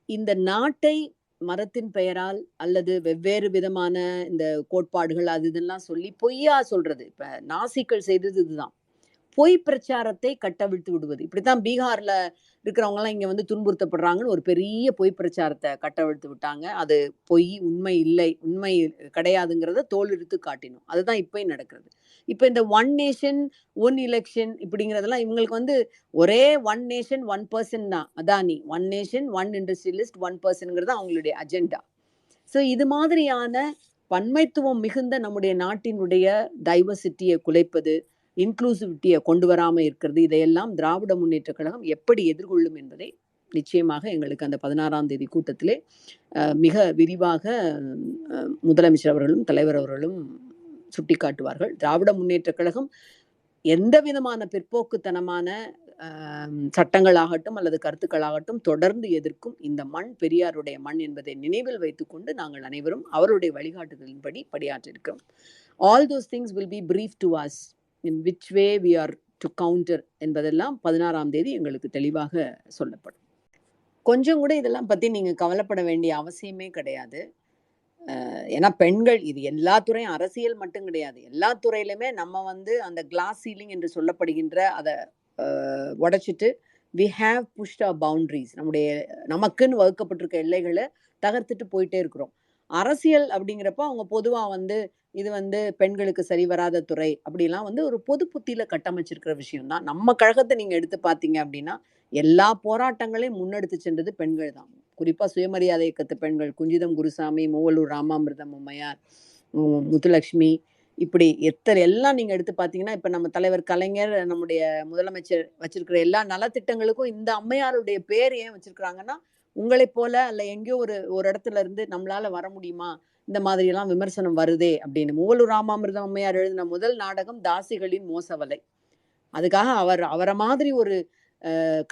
இந்த நாட்டை மதத்தின் பெயரால் அல்லது வெவ்வேறு விதமான இந்த கோட்பாடுகள் அது இதெல்லாம் சொல்லி பொய்யா சொல்றது. இப்ப நாசிக்கள் செய்தது இதுதான். பொய் பிரச்சாரத்தை கட்டவிழ்த்து விடுவது. இப்படித்தான் பீகார்ல இருக்கிறவங்கலாம் இங்க வந்து துன்புறுத்தப்படுறாங்கன்னு ஒரு பெரிய பொய் பிரச்சாரத்தை கட்டவிழ்த்து விட்டாங்க. அது பொய், உண்மை இல்லை, உண்மை கிடையாதுங்கிறத தோலுரித்து காட்டினோம். அதுதான் இப்பயும் நடக்கிறது. இப்ப இந்த ஒன் நேஷன் ஒன் எலெக்ஷன் இப்படிங்கிறதெல்லாம் இவங்களுக்கு வந்து ஒரே ஒன் நேஷன் ஒன் பர்சன் தான். Adani one nation one industrialist one பர்சன்ங்கிறது அவங்களுடைய அஜெண்டா. ஸோ இது மாதிரியான பன்மைத்துவம் மிகுந்த நம்முடைய நாட்டினுடைய டைவர்சிட்டியை குலைப்பது, இன்க்ளூசிவிட்டியை கொண்டு வராமல் இருக்கிறது, இதையெல்லாம் திராவிட முன்னேற்ற கழகம் எப்படி எதிர்கொள்ளும் என்பதை நிச்சயமாக எங்களுக்கு அந்த 16ஆம் தேதி கூட்டத்திலே மிக விரிவாக முதலமைச்சர் அவர்களும் தலைவர் அவர்களும் சுட்டிக்காட்டுவார்கள். திராவிட முன்னேற்ற கழகம் எந்த விதமான பிற்போக்குத்தனமான சட்டங்களாகட்டும் அல்லது கருத்துக்களாகட்டும் தொடர்ந்து எதிர்க்கும். இந்த மண் பெரியாருடைய மண் என்பதை நினைவில் வைத்துக்கொண்டு நாங்கள் அனைவரும் அவருடைய வழிகாட்டுதலின்படி பணியாற்றிருக்கிறோம். All those things will be briefed to us in which way we are to counter என்பதெல்லாம் 16ஆம் தேதி எங்களுக்கு தெளிவாக சொல்லப்படும். கொஞ்சம் கூட இதெல்லாம் பற்றி நீங்கள் கவலைப்பட வேண்டிய அவசியமே கிடையாது. ஏன்னா பெண்கள் இது எல்லா துறையும், அரசியல் மட்டும் கிடையாது, எல்லா துறையிலுமே நம்ம வந்து அந்த கிளாஸ் சீலிங் என்று சொல்லப்படுகின்ற அதை உடைச்சிட்டு we have pushed our boundaries. நமக்குன்னு வகுக்கப்பட்டிருக்க எல்லைகளை தகர்த்துட்டு போயிட்டே இருக்கிறோம். அரசியல் அப்படிங்கிறப்ப அவங்க பொதுவாக வந்து இது வந்து பெண்களுக்கு சரி வராத துறை அப்படிலாம் வந்து ஒரு பொது புத்தியில கட்டமைச்சிருக்கிற விஷயம் தான். நம்ம கழகத்தை நீங்கள் எடுத்து பார்த்தீங்க அப்படின்னா எல்லா போராட்டங்களையும் முன்னெடுத்து சென்றது பெண்கள் தான். குறிப்பாக சுயமரியாதை இயக்கத்து பெண்கள், குஞ்சிதம் குருசாமி, மூவலூர் ராமாமிர்தம் அம்மையார், முத்துலட்சுமி, இப்படி எல்லாம் நீங்கள் எடுத்து பார்த்தீங்கன்னா இப்போ நம்ம தலைவர் கலைஞர், நம்முடைய முதலமைச்சர் வச்சிருக்கிற எல்லா நலத்திட்டங்களுக்கும் இந்த அம்மையாருடைய பேர் ஏன் வச்சிருக்கிறாங்கன்னா, உங்களை போல அல்ல எங்கேயோ ஒரு இடத்துல இருந்து நம்மளால வர முடியுமா, இந்த மாதிரியெல்லாம் விமர்சனம் வருதே அப்படின்னு. மூவலூர் ராமாமிர்தம் அம்மையார் எழுதின முதல் நாடகம் தாசிகளின் மோசவலை. அதுக்காக அவரை மாதிரி ஒரு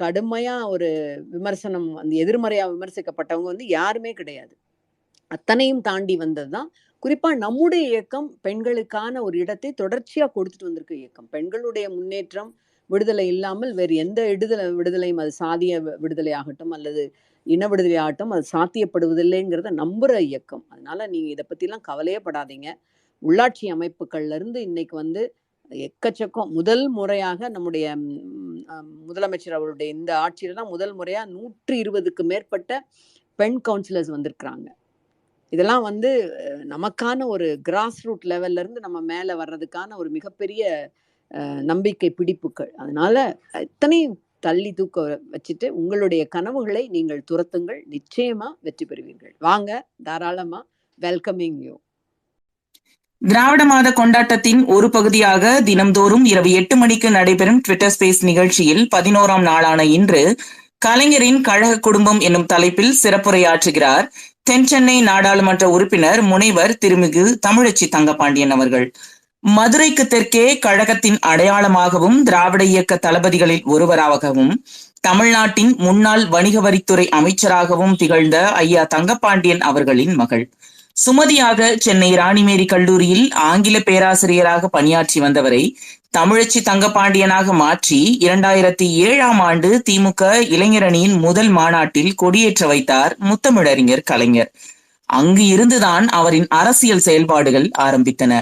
கடுமையா ஒரு விமர்சனம், அந்த எதிர்மறையா விமர்சிக்கப்பட்டவங்க வந்து யாருமே கிடையாது. அத்தனையும் தாண்டி வந்தது தான் குறிப்பா நம்முடைய இயக்கம் பெண்களுக்கான ஒரு இடத்தை தொடர்ச்சியா கொடுத்துட்டு வந்திருக்க இயக்கம். பெண்களுடைய முன்னேற்றம், விடுதலை இல்லாமல் வேறு எந்த விடுதலையும், அது சாதிய விடுதலை ஆகட்டும் அல்லது இன விடுதலை ஆகட்டும், அது சாத்தியப்படுவதில்லைங்கிறத நம்புற இயக்கம். அதனால நீங்க இதை பத்திலாம் கவலையே படாதீங்க. உள்ளாட்சி அமைப்புகள்ல இருந்து இன்னைக்கு வந்து எக்கச்சக்கம் முதல் முறையாக நம்முடைய முதலமைச்சர் அவருடைய இந்த ஆட்சியில தான் முதல் முறையா 120க்கு மேற்பட்ட பெண் கவுன்சிலர்ஸ் வந்திருக்கிறாங்க. இதெல்லாம் வந்து நமக்கான ஒரு கிராஸ் ரூட் லெவல்ல இருந்து நம்ம மேல வர்றதுக்கான ஒரு மிகப்பெரிய நம்பிக்கை பிடிப்புகள். அதனால இத்தனையும் தள்ளி தூக்க வச்சுட்டு உங்களுடைய கனவுகளை நீங்கள் துரத்துங்கள், நிச்சயமா வெற்றி பெறுவீர்கள். வாங்க, தாராளமா வெல்கமிங் யூ. திராவிட மாத கொண்டாட்டத்தின் ஒரு பகுதியாக தினம்தோறும் இரவு 8 மணிக்கு நடைபெறும் ட்விட்டர் ஸ்பேஸ் நிகழ்ச்சியில் 11ஆம் நாளான இன்று கலைஞரின் கழக குடும்பம் என்னும் தலைப்பில் சிறப்புரையாற்றுகிறார் தென் சென்னை நாடாளுமன்ற உறுப்பினர் முனைவர் திருமிகு தமிழச்சி தங்கபாண்டியன் அவர்கள். மதுரைக்கு தெற்கே கழகத்தின் அடையாளமாகவும் திராவிட இயக்க தளபதிகளில் ஒருவராகவும் தமிழ்நாட்டின் முன்னாள் வணிக வரித்துறை அமைச்சராகவும் திகழ்ந்த ஐயா தங்கபாண்டியன் அவர்களின் மகள். சுமதியாக சென்னை ராணிமேரி கல்லூரியில் ஆங்கில பேராசிரியராக பணியாற்றி வந்தவரை தமிழச்சி தங்கபாண்டியனாக மாற்றி 2007ஆம் ஆண்டு திமுக இளைஞரணியின் முதல் மாநாட்டில் கொடியேற்ற வைத்தார் முத்தமிழறிஞர் கலைஞர். அங்கு இருந்துதான் அவரின் அரசியல் செயல்பாடுகள் ஆரம்பித்தன.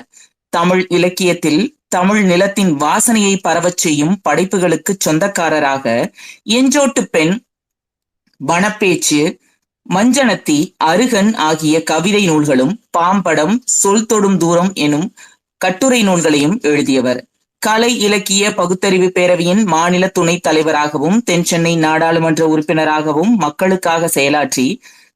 தமிழ் இலக்கியத்தில் தமிழ் நிலத்தின் வாசனையை பரவச் செய்யும் படைப்புகளுக்கு சொந்தக்காரராக எஞ்சோட்டு பெண், வனப்பேச்சு, மஞ்சனத்தி, அருகன் ஆகிய கவிதை நூல்களும், பாம்படம், சொல் தொடும் தூரம் எனும் கட்டுரை நூல்களையும் எழுதியவர். கலை இலக்கிய பகுத்தறிவு பேரவையின் மாநில துணைத் தலைவராகவும் தென் சென்னை நாடாளுமன்ற உறுப்பினராகவும் மக்களுக்காக செயலாற்றி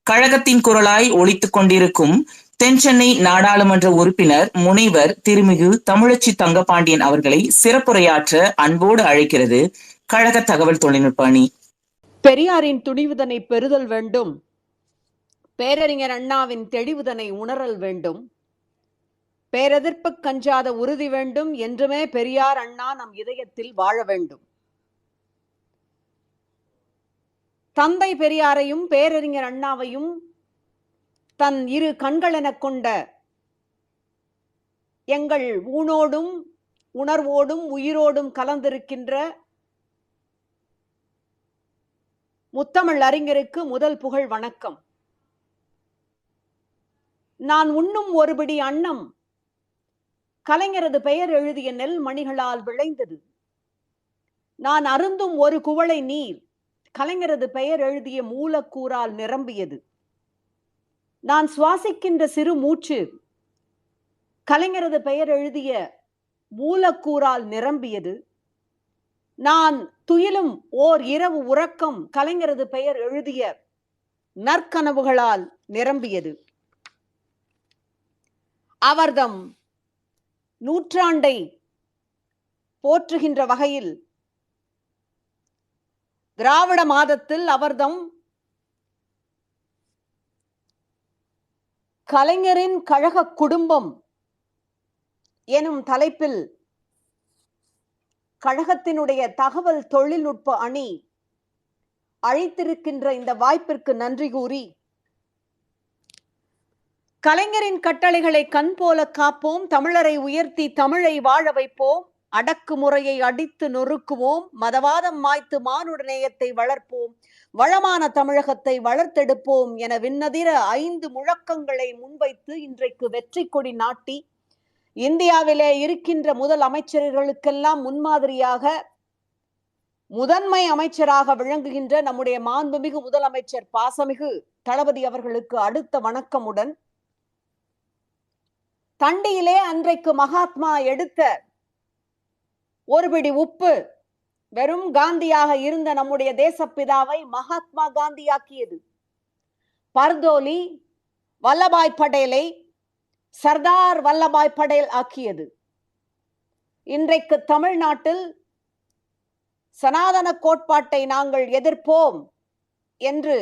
கழகத்தின் குரலாய் ஒலித்துக் கொண்டிருக்கும் தென் சென்னை நாடாளுமன்ற உறுப்பினர் முனைவர் திருமிகு தமிழச்சி தங்கபாண்டியன் அவர்களை சிறப்புரையாற்ற அன்போடு அழைக்கிறது கழக தகவல் தொழில்நுட்ப அணி. பெரியாரின் துணிவுதனை பெறுதல் வேண்டும், பேரறிஞர் அண்ணாவின் தெளிவுதனை உணரல் வேண்டும், பேரெதிர்ப்பு கஞ்சாத உறுதி வேண்டும், என்றுமே பெரியார் அண்ணா நம் இதயத்தில் வாழ வேண்டும். தந்தை பெரியாரையும் பேரறிஞர் அண்ணாவையும் தன் இரு கண்களெனக் கொண்ட எங்கள் ஊனோடும் உணர்வோடும் உயிரோடும் கலந்திருக்கின்ற முத்தமிழ் அறிஞருக்கு முதல் புகழ் வணக்கம். நான் உண்ணும் ஒருபிடி அன்னம் கலைஞரது பெயர் எழுதிய நெல் மணிகளால் விளைந்தது. நான் அருந்தும் ஒரு குவளை நீர் கலைஞரது பெயர் எழுதிய மூலக்கூறால் நிரம்பியது. நான் சுவாசிக்கின்ற சிறு மூச்சு கலைஞரது பெயர் எழுதிய மூலக்கூறால் நிரம்பியது. நான் துயிலும் ஓர் இரவு உறக்கம் கலைஞரது பெயர் எழுதிய நற்கனவுகளால் நிரம்பியது. அவர்தம் நூற்றாண்டை போற்றுகின்ற வகையில் திராவிட மாதத்தில் அவர்தம் கலைஞரின் கழக குடும்பம் எனும் தலைப்பில் கழகத்தினுடைய தகவல் தொழில்நுட்ப அணி அழைத்திருக்கின்ற இந்த வாய்ப்பிற்கு நன்றி கூறி, கலைஞரின் கட்டளைகளை கண் போல காப்போம், தமிழரை உயர்த்தி தமிழை வாழ வைப்போம், அடக்குமுறையை அடித்து நொறுக்குவோம், மதவாதம் மாய்த்து மானுடநேயத்தை வளர்ப்போம், வளமான தமிழகத்தை வளர்த்தெடுப்போம் என விண்ணதிர 5 முழக்கங்களை முன்வைத்து இன்றைக்கு வெற்றி கொடி நாட்டி இந்தியாவிலே இருக்கின்ற முதல் அமைச்சர்களுக்கெல்லாம் முன்மாதிரியாக முதன்மை அமைச்சராக விளங்குகின்ற நம்முடைய மாண்புமிகு முதலமைச்சர் பாசமிகு தளபதி அவர்களுக்கு அடுத்த வணக்கமுடன், தண்டியிலே அன்றைக்கு மகாத்மா எடுத்த ஒருபிடி உப்பு வெறும் காந்தியாக இருந்த நம்முடைய தேசப்பிதாவை மகாத்மா காந்தியாக்கியது. பர்தோலி வல்லபாய் படேலை சர்தார் வல்லபாய் படேல் ஆக்கியது. இன்றைக்கு தமிழ்நாட்டில் சனாதன கோட்பாட்டை நாங்கள் எதிர்ப்போம் என்று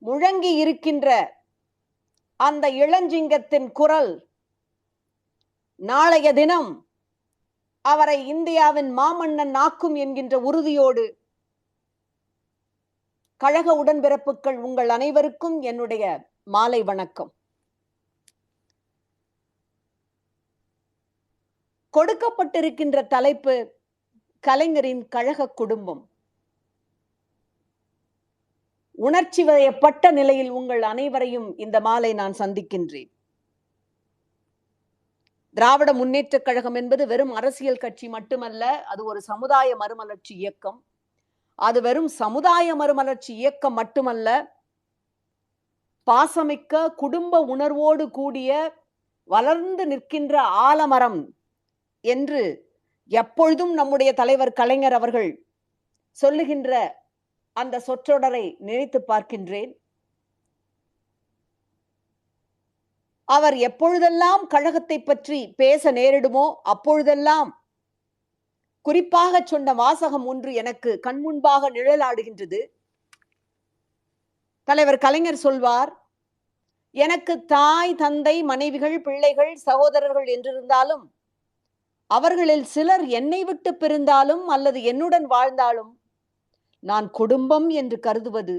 முழங்கி இருக்கின்ற அந்த இளஞ்சிங்கத்தின் குரல் நாளைய தினம் அவரை இந்தியாவின் மாமன்னன் ஆக்கும் என்கின்ற உறுதியோடு, கழக உடன்பிறப்புகள் உங்கள் அனைவருக்கும் என்னுடைய மாலை வணக்கம். கொடுக்கப்பட்டிருக்கின்ற தலைப்பு கலைஞரின் கழக குடும்பம். உணர்ச்சி வயப்பட்ட நிலையில் உங்கள் அனைவரையும் இந்த மாலை நான் சந்திக்கின்றேன். திராவிட முன்னேற்றக் கழகம் என்பது வெறும் அரசியல் கட்சி மட்டுமல்ல, அது ஒரு சமுதாய மறுமலர்ச்சி இயக்கம். அது வெறும் சமுதாய மறுமலர்ச்சி இயக்கம் மட்டுமல்ல, பாசமிக்க குடும்ப உணர்வோடு கூடிய வளர்ந்து நிற்கின்ற ஆலமரம் என்று எப்பொழுதும் நம்முடைய தலைவர் கலைஞர் அவர்கள் சொல்லுகின்ற அந்த சொற்றொடரை நினைத்து பார்க்கின்றேன். அவர் எப்பொழுதெல்லாம் கழகத்தை பற்றி பேச நேரிடுமோ அப்பொழுதெல்லாம் குறிப்பாக சொன்ன வாசகம் ஒன்று எனக்கு கண்முன்பாக நிழலாடுகின்றது. தலைவர் கலைஞர் சொல்வார், எனக்கு தாய் தந்தை மனைவிகள் பிள்ளைகள் சகோதரர்கள் என்றிருந்தாலும் அவர்களில் சிலர் என்னை விட்டு பிரிந்தாலும் அல்லது என்னுடன் வாழ்ந்தாலும் நான் குடும்பம் என்று கருதுவது,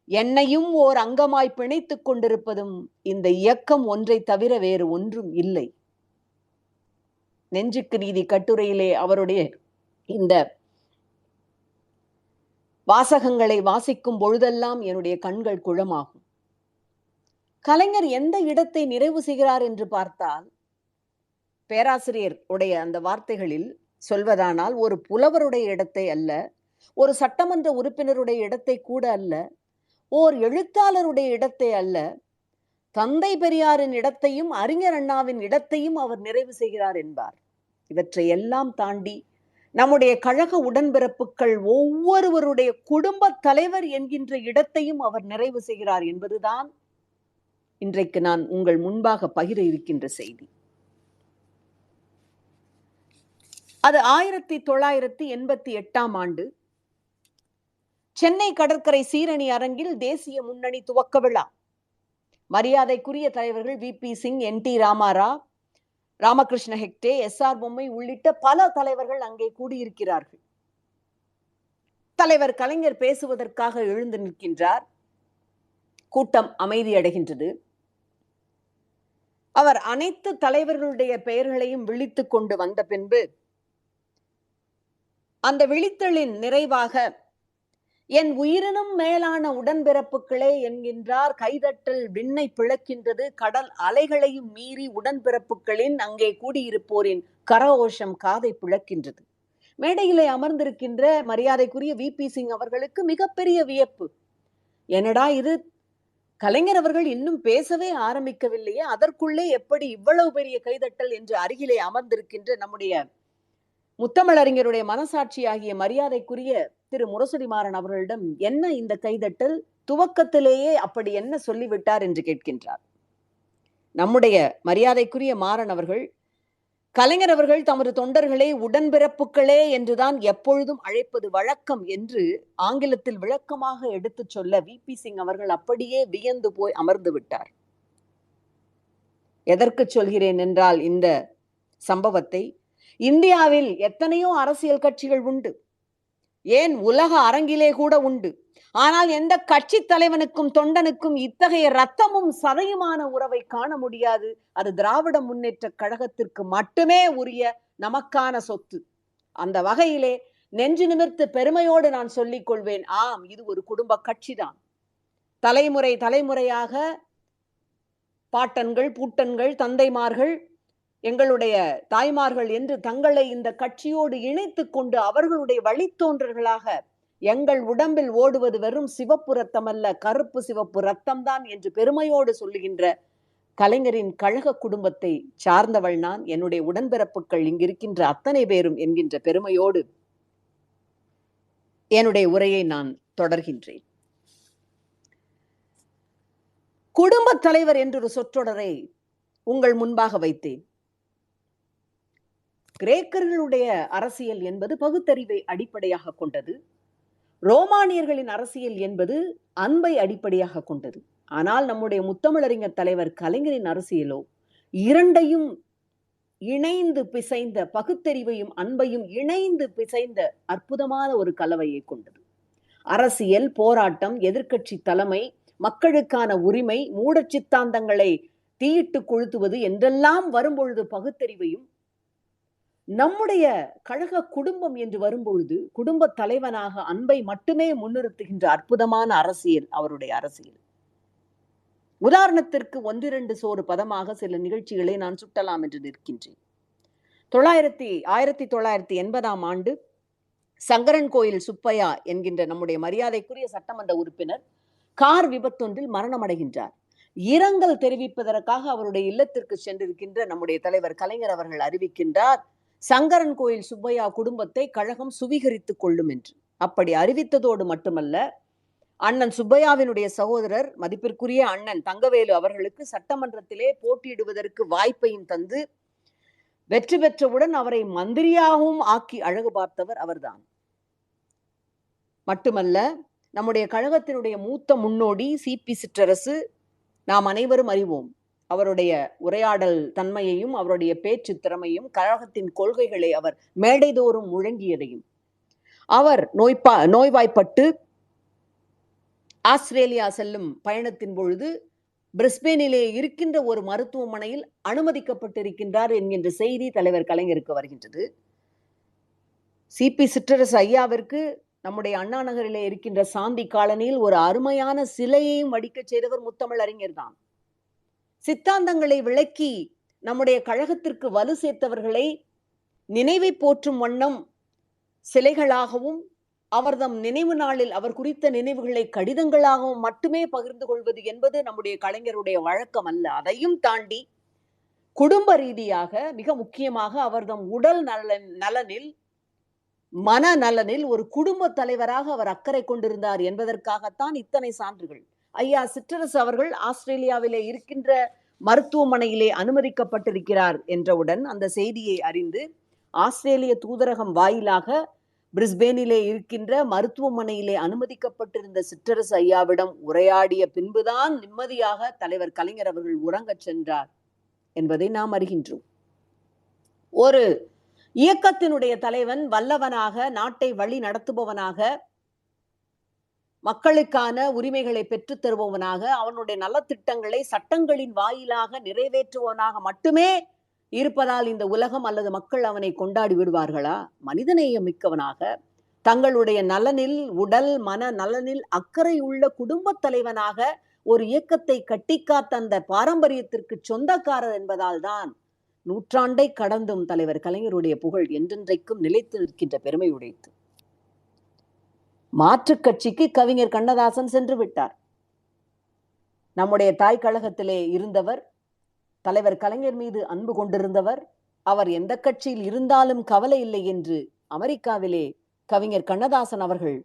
என்னையும் ஓர் அங்கமாய் பிணைத்துக் கொண்டிருப்பதும் இந்த இயக்கம் ஒன்றை தவிர வேறு ஒன்றும் இல்லை. நெஞ்சுக்கு நீதி கட்டுரையிலே அவருடைய இந்த வாசகங்களை வாசிக்கும் பொழுதெல்லாம் என்னுடைய கண்கள் குழமாகும். கலைஞர் எந்த இடத்தை நிறைவு செய்கிறார் என்று பார்த்தால், பேராசிரியர் உடைய அந்த வார்த்தைகளில் சொல்வதானால், ஒரு புலவருடைய இடத்தை அல்ல, ஒரு சட்டமன்ற உறுப்பினருடைய இடத்தை கூட அல்ல, ஓர் எழுத்தாளருடைய இடத்தை அல்ல, தந்தை பெரியாரின் இடத்தையும் அறிஞர் அண்ணாவின் இடத்தையும் அவர் நிறைவு செய்கிறார் என்பார். இவற்றை எல்லாம் தாண்டி நம்முடைய கழக உடன்பிறப்புகள் ஒவ்வொருவருடைய குடும்ப தலைவர் என்கின்ற இடத்தையும் அவர் நிறைவு செய்கிறார் என்பதுதான் இன்றைக்கு நான் உங்கள் முன்பாக பகிர இருக்கின்ற செய்தி. அது 1988ஆம் ஆண்டு சென்னை கடற்கரை சீரணி அரங்கில் தேசிய முன்னணி துவக்க விழா. மரியாதைக்குரிய தலைவர்கள் VP Singh, NT Ramarao, Ramakrishna Hegde, SR பொம்மை உள்ளிட்ட பல தலைவர்கள் அங்கே கூடியிருக்கிறார்கள். தலைவர் கலைஞர் பேசுவதற்காக எழுந்து நிற்கின்றார். கூட்டம் அமைதியடைகின்றது. அவர் அனைத்து தலைவர்களுடைய பெயர்களையும் விழித்துக் கொண்டு வந்த பின்பு அந்த விழித்தலின் நிறைவாக என் உயிரினும் மேலான உடன்பிறப்புகளே என்கின்றார். கைதட்டல் விண்ணை பிளக்கின்றது. கடல் அலைகளையும் மீறி உடன்பிறப்புகளின் அங்கே கூடியிருப்போரின் கரகோஷம் காதை பிளக்கின்றது. மேடையிலே அமர்ந்திருக்கின்ற மரியாதைக்குரிய VP சிங் அவர்களுக்கு மிகப்பெரிய வியப்பு. என்னடா இது, கலைஞர் அவர்கள் இன்னும் பேசவே ஆரம்பிக்கவில்லையே, அதற்குள்ளே எப்படி இவ்வளவு பெரிய கைதட்டல் என்று அருகிலே அமர்ந்திருக்கின்ற நம்முடைய முத்தமிழறிஞருடைய மனசாட்சியாகிய மரியாதைக்குரிய திரு முரசொலி மாறன் அவர்களிடம் என்ன இந்த கைதட்டல், துவக்கத்திலேயே அப்படி என்ன சொல்லிவிட்டார் என்று கேட்கின்றார். நம்முடைய மரியாதைக்குரிய மாறன் அவர்கள், கலைஞர் அவர்கள் தமது தொண்டர்களை உடன்பிறப்புகளே என்றுதான் எப்பொழுதும் அழைப்பது வழக்கம் என்று ஆங்கிலத்தில் விளக்கமாக எடுத்துச் சொல்ல VP சிங் அவர்கள் அப்படியே வியந்து போய் அமர்ந்து விட்டார். எதற்கு சொல்கிறேன் என்றால், இந்த சம்பவத்தை இந்தியாவில் எத்தனையோ அரசியல் கட்சிகள் உண்டு, ஏன் உலக அரங்கிலே கூட உண்டு. ஆனால் எந்த கட்சி தலைவனுக்கும் தொண்டனுக்கும் இத்தகைய ரத்தமும் சதையுமான உறவை காண முடியாது. அது திராவிட முன்னேற்ற கழகத்திற்கு மட்டுமே உரிய நமக்கான சொத்து. அந்த வகையிலே நெஞ்சு நிமிர்த்து பெருமையோடு நான் சொல்லிக் கொள்வேன், ஆம், இது ஒரு குடும்ப கட்சிதான். தலைமுறை தலைமுறையாக பாட்டன்கள், பூட்டன்கள், தந்தைமார்கள், எங்களுடைய தாய்மார்கள் என்று தங்களை இந்த கட்சியோடு இணைத்துக் கொண்டு அவர்களுடைய வழித்தோன்றர்களாக எங்கள் உடம்பில் ஓடுவது வெறும் சிவப்பு ரத்தம் அல்ல, கருப்பு சிவப்பு ரத்தம்தான் என்று பெருமையோடு சொல்லுகின்ற கலைஞரின் கழக குடும்பத்தை சார்ந்தவள் நான். என்னுடைய உடன்பிறப்புகள் இங்கிருக்கின்ற அத்தனை பேரும் என்கின்ற பெருமையோடு என்னுடைய உரையை நான் தொடர்கின்றேன். குடும்பத் தலைவர் என்றொரு சொற்றொடரை உங்கள் முன்பாக வைத்தேன். கிரேக்கர்களுடைய அரசியல் என்பது பகுத்தறிவை அடிப்படையாக கொண்டது. ரோமானியர்களின் அரசியல் என்பது அன்பை அடிப்படையாக கொண்டது. ஆனால் நம்முடைய முத்தமிழறிஞர் தலைவர் கலைஞரின் அரசியலோ இரண்டையும் இணைந்து பிசைந்த, பகுத்தறிவையும் அன்பையும் இணைந்து பிசைந்த அற்புதமான ஒரு கலவையை கொண்டது. அரசியல், போராட்டம், எதிர்க்கட்சி தலைமை, மக்களுக்கான உரிமை, மூட சித்தாந்தங்களை தீயிட்டு கொளுத்துவது என்றெல்லாம் வரும்பொழுது பகுத்தறிவையும், நம்முடைய கழக குடும்பம் என்று வரும்பொழுது குடும்ப தலைவனாக அன்பை மட்டுமே முன்னிறுத்துகின்ற அற்புதமான அரசியல் அவருடைய அரசியல். உதாரணத்திற்கு ஒன்றிரண்டு சோறு பதமாக சில நிகழ்ச்சிகளை நான் சுட்டலாம் என்று நிற்கின்றேன். 1980ஆம் ஆண்டு சங்கரன் கோயில் சுப்பையா என்கின்ற நம்முடைய மரியாதைக்குரிய சட்டமன்ற உறுப்பினர் கார் விபத்தொன்றில் மரணமடைகின்றார். இரங்கல் தெரிவிப்பதற்காக அவருடைய இல்லத்திற்கு சென்றிருக்கின்ற நம்முடைய தலைவர் கலைஞர் அவர்கள் அறிவிக்கின்றார், சங்கரன் கோயில் சுப்பையா குடும்பத்தை கழகம் சுவீகரித்துக் கொள்ளும் என்று. அப்படி அறிவித்ததோடு மட்டுமல்ல, அண்ணன் சுப்பையாவினுடைய சகோதரர் மதிப்பிற்குரிய அண்ணன் தங்கவேலு அவர்களுக்கு சட்டமன்றத்திலே போட்டியிடுவதற்கு வாய்ப்பையும் தந்து வெற்றி பெற்றவுடன் அவரை மந்திரியாகவும் ஆக்கி அழகு பார்த்தவர் அவர்தான். மட்டுமல்ல, நம்முடைய கழகத்தினுடைய மூத்த முன்னோடி CP சிற்றரசு, நாம் அனைவரும் அறிவோம். அவருடைய உரையாடல் தன்மையையும் அவருடைய பேச்சு திறமையும், கழகத்தின் கொள்கைகளை அவர் மேடைதோறும் முழங்கியதையும், அவர் நோய்வாய்ப்பட்டு ஆஸ்திரேலியா செல்லும் பயணத்தின் பொழுது பிரிஸ்பேனிலே இருக்கின்ற ஒரு மருத்துவமனையில் அனுமதிக்கப்பட்டிருக்கின்றார் என்கின்ற செய்தி தலைவர் கலைஞருக்கு வருகின்றது. CP சிற்றரசு ஐயாவிற்கு நம்முடைய அண்ணா நகரிலே இருக்கின்ற சாந்தி காலனியில் ஒரு அருமையான சிலையையும் வடிக்க செய்தவர் முத்தமிழறிஞர் தான். சித்தாந்தங்களை விளக்கி நம்முடைய கழகத்திற்கு வலு சேர்த்தவர்களை நினைவை போற்றும் வண்ணம் சிலைகளாகவும், அவர்தம் நினைவு நாளில் அவர் குறித்த நினைவுகளை கடிதங்களாகவும் மட்டுமே பகிர்ந்து கொள்வது என்பது நம்முடைய கலைஞருடைய வழக்கம் அல்ல. அதையும் தாண்டி குடும்ப ரீதியாக, மிக முக்கியமாக அவர்தம் உடல் நலனில், மன நலனில் ஒரு குடும்ப தலைவராக அவர் அக்கறை கொண்டிருந்தார் என்பதற்காகத்தான் இத்தனை சான்றுகள். ஐயா சிற்றரசு அவர்கள் ஆஸ்திரேலியாவிலே இருக்கின்ற மருத்துவமனையிலே அனுமதிக்கப்பட்டிருக்கிறார் என்றவுடன் அந்த செய்தியை அறிந்து ஆஸ்திரேலிய தூதரகம் வாயிலாக பிரிஸ்பேனிலே இருக்கின்ற மருத்துவமனையிலே அனுமதிக்கப்பட்டிருந்த சிற்றரசு ஐயாவிடம் உரையாடிய பின்புதான் நிம்மதியாக தலைவர் கலைஞர் அவர்கள் உறங்கச் சென்றார் என்பதை நாம் அறிகின்றோம். ஒரு இயக்கத்தினுடைய தலைவன் வல்லவனாக, நாட்டை வழி நடத்துபவனாக, மக்களுக்கான உரிமைகளை பெற்றுத் தருபவனாக, அவனுடைய நலத்திட்டங்களை சட்டங்களின் வாயிலாக நிறைவேற்றுவனாக மட்டுமே இருப்பதால் இந்த உலகம் அல்லது மக்கள் அவனை கொண்டாடி விடுவார்களா? மனிதநேயம் மிக்கவனாக, தங்களுடைய நலனில், உடல் மன நலனில் அக்கறை உள்ள குடும்பத் தலைவனாக ஒரு இயக்கத்தை கட்டிக்காத்த அந்த பாரம்பரியத்திற்கு சொந்தக்காரர் என்பதால் தான் நூற்றாண்டை கடந்தும் தலைவர் கலைஞருடைய புகழ் என்றென்றைக்கும் நிலைத்து நிற்கின்ற பெருமை உடைத்து. மாற்றுக் கட்சிக்கு கவிஞர் கண்ணதாசன் சென்று விட்டார். நம்முடைய தாய் கழகத்திலே இருந்தவர், தலைவர் கலைஞர் மீது அன்பு கொண்டிருந்தவர். அவர் எந்த கட்சியில் இருந்தாலும் கவலை இல்லை என்று அமெரிக்காவிலே கவிஞர் கண்ணதாசன் அவர்கள்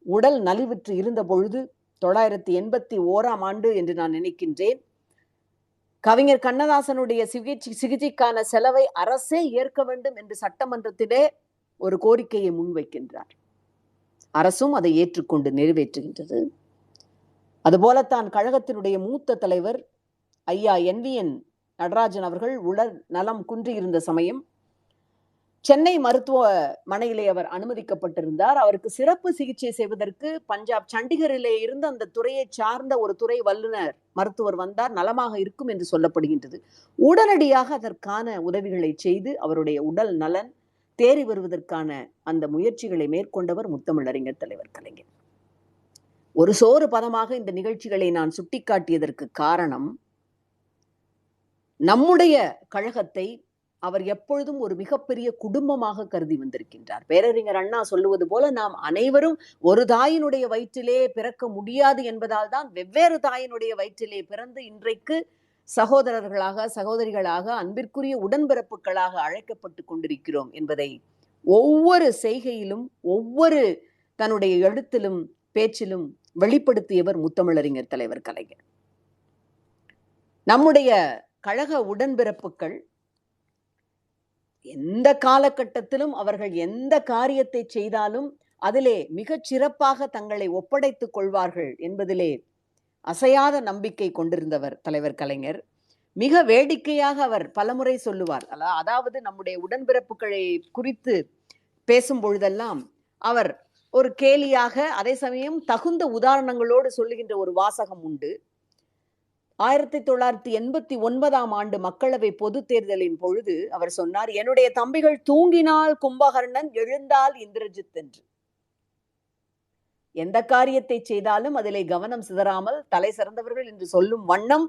உடல் நலிவுற்று இருந்த பொழுது 1981ஆம் ஆண்டு என்று நான் நினைக்கின்றேன், கவிஞர் கண்ணதாசனுடைய சிகிச்சைக்கான செலவை அரசே ஏற்க வேண்டும் என்று சட்டமன்றத்திலே ஒரு கோரிக்கையை முன்வைக்கின்றார். அரசும் அதை ஏற்றுக்கொண்டு நிறைவேற்றுகின்றது. அதுபோலத்தான் கழகத்தினுடைய மூத்த தலைவர் ஐயா NVN நடராஜன் அவர்கள் உடல் நலம் குன்றியிருந்த சமயம் சென்னை மருத்துவமனையிலே அவர் அனுமதிக்கப்பட்டிருந்தார். அவருக்கு சிறப்பு சிகிச்சை செய்வதற்கு பஞ்சாப் சண்டிகரிலே இருந்து அந்த துறையை சார்ந்த ஒரு துறை வல்லுநர் மருத்துவர் வந்தார், நலமாக இருக்கும் என்று சொல்லப்படுகின்றது. உடனடியாக அதற்கான உதவிகளை செய்து அவருடைய உடல் நலன் தேறி வருவதற்கான அந்த முயற்சிகளை மேற்கொண்டவர் முத்தமிழறிஞர் தலைவர் கலைஞர். ஒரு சோறு பதமாக இந்த நிகழ்ச்சிகளை நான் சுட்டிக்காட்டியதற்கு காரணம், நம்முடைய கழகத்தை அவர் எப்பொழுதும் ஒரு மிகப்பெரிய குடும்பமாக கருதி வந்திருக்கின்றார். பேரறிஞர் அண்ணா சொல்லுவது போல, நாம் அனைவரும் ஒரு தாயினுடைய வயிற்றிலே பிறக்க முடியாது என்பதால் தான் வெவ்வேறு தாயினுடைய வயிற்றிலே பிறந்து இன்றைக்கு சகோதரர்களாக சகோதரிகளாக அன்பிற்குரிய உடன்பிறப்புகளாக அழைக்கப்பட்டு கொண்டிருக்கிறோம் என்பதை ஒவ்வொரு செய்கையிலும் ஒவ்வொரு தன்னுடைய எழுத்திலும் பேச்சிலும் வெளிப்படுத்தியவர் முத்தமிழறிஞர் தலைவர் கலைஞர். நம்முடைய கழக உடன்பிறப்புகள் எந்த காலகட்டத்திலும் அவர்கள் எந்த காரியத்தை செய்தாலும் அதிலே மிகச் சிறப்பாக தங்களை ஒப்படைத்துக் கொள்வார்கள் என்பதிலே அசையாத நம்பிக்கை கொண்டிருந்தவர் தலைவர் கலைஞர். மிக வேடிக்கையாக அவர் பலமுறை சொல்லுவார். அதாவது நம்முடைய உடன்பிறப்புகளை குறித்து பேசும் பொழுதெல்லாம் அவர் ஒரு கேலியாக, அதே சமயம் தகுந்த உதாரணங்களோடு சொல்லுகின்ற ஒரு வாசகம் உண்டு. 1989ஆம் ஆண்டு மக்களவை பொது தேர்தலின் பொழுது அவர் சொன்னார், என்னுடைய தம்பிகள் தூங்கினால் கும்பகர்ணன், எழுந்தால் இந்திரஜித் என்று. எந்த காரியத்தை செய்தாலும் அதிலே கவனம் சிதறாமல் தலை சிறந்தவர்கள் என்று சொல்லும் வண்ணம்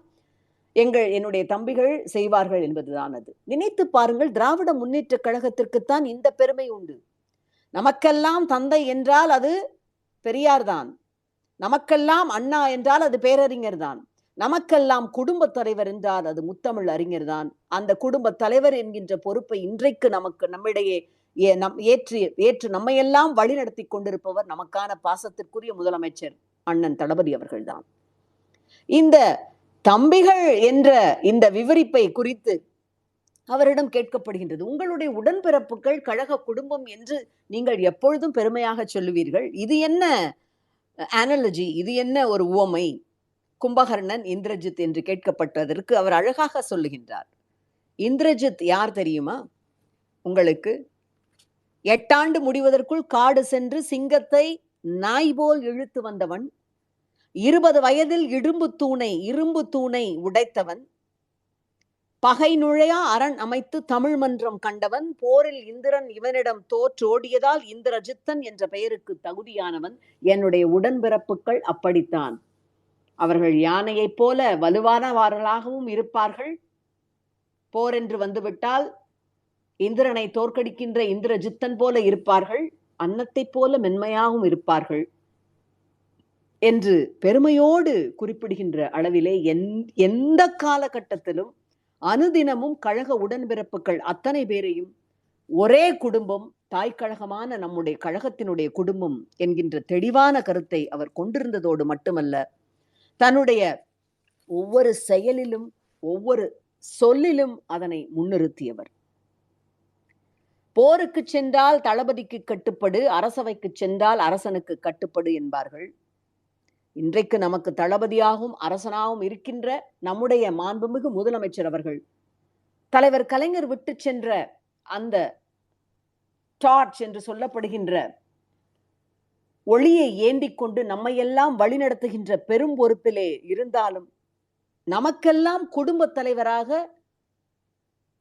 என்னுடைய தம்பிகள் செய்வார்கள் என்பதுதான் அது. நினைத்து பாருங்கள், திராவிட முன்னேற்ற கழகத்திற்குத்தான் இந்த பெருமை உண்டு. நமக்கெல்லாம் தந்தை என்றால் அது பெரியார் தான், நமக்கெல்லாம் அண்ணா என்றால் அது பேரறிஞர் தான், நமக்கெல்லாம் குடும்ப தலைவர் என்றால் அது முத்தமிழ் அறிஞர் தான். அந்த குடும்ப தலைவர் என்கின்ற பொறுப்பை இன்றைக்கு நம்மிடையே ஏற்று நம்மையெல்லாம் வழிநடத்தி கொண்டிருப்பவர் நமக்கான பாசத்திற்குரிய முதலமைச்சர் அண்ணன் தளபதி அவர்கள்தான். இந்த தம்பிகள் என்ற இந்த விவரிப்பை குறித்து அவரிடம் கேட்கப்படுகின்றது. உங்களுடைய உடன்பிறப்புகள் கழக குடும்பம் என்று நீங்கள் எப்பொழுதும் பெருமையாக சொல்லுவீர்கள், இது என்ன அனாலஜி, இது என்ன ஒரு உவமை, கும்பகர்ணன் இந்திரஜித் என்று கேட்கப்பட்டதற்கு அவர் அழகாக சொல்லுகின்றார். இந்திரஜித் யார் தெரியுமா உங்களுக்கு? 8 ஆண்டு முடிவதற்குள் காடு சென்று சிங்கத்தை நாய் போல் இழுத்து வந்தவன், 20 வயதில் இரும்பு தூணை உடைத்தவன், பகை நுழையா அரண் அமைத்து தமிழ் மன்றம் கண்டவன், போரில் இந்திரன் இவனிடம் தோற்றோடியதால் இந்திரஜித்தன் என்ற பெயருக்கு தகுதியானவன். என்னுடைய உடன்பிறப்புகள் அப்படித்தான். அவர்கள் யானையைப் போல வலுவானவர்களாகவும் இருப்பார்கள், போர் என்று வந்துவிட்டால் இந்திரனை தோற்கடிக்கின்ற இந்திரஜித்தன் போல இருப்பார்கள், அன்னத்தைப் போல மென்மையாகவும் இருப்பார்கள் என்று பெருமையோடு குறிப்பிடுகின்ற அளவிலே எந்த காலகட்டத்திலும் அனுதினமும் கழக உடன்பிறப்புகள் அத்தனை பேரையும் ஒரே குடும்பம், தாய்க்கழகமான நம்முடைய கழகத்தினுடைய குடும்பம் என்கின்ற தெளிவான கருத்தை அவர் கொண்டிருந்ததோடு மட்டுமல்ல, தன்னுடைய ஒவ்வொரு செயலிலும் ஒவ்வொரு சொல்லிலும் அதனை முன்னிறுத்தியவர். போருக்கு சென்றால் தளபதிக்கு கட்டுப்படு, அரசவைக்கு சென்றால் அரசனுக்கு கட்டுப்படு என்பார்கள். இன்றைக்கு நமக்கு தளபதியாகவும் அரசனாகவும் இருக்கின்ற நம்முடைய மாண்புமிகு முதலமைச்சர் அவர்கள் தலைவர் கலைஞர் விட்டு சென்ற அந்த டார்ச் என்று சொல்லப்படுகின்ற ஒளியை ஏந்திக் கொண்டு நம்மையெல்லாம் வழிநடத்துகின்ற பெரும் பொறுப்பிலே இருந்தாலும் நமக்கெல்லாம் குடும்ப தலைவராக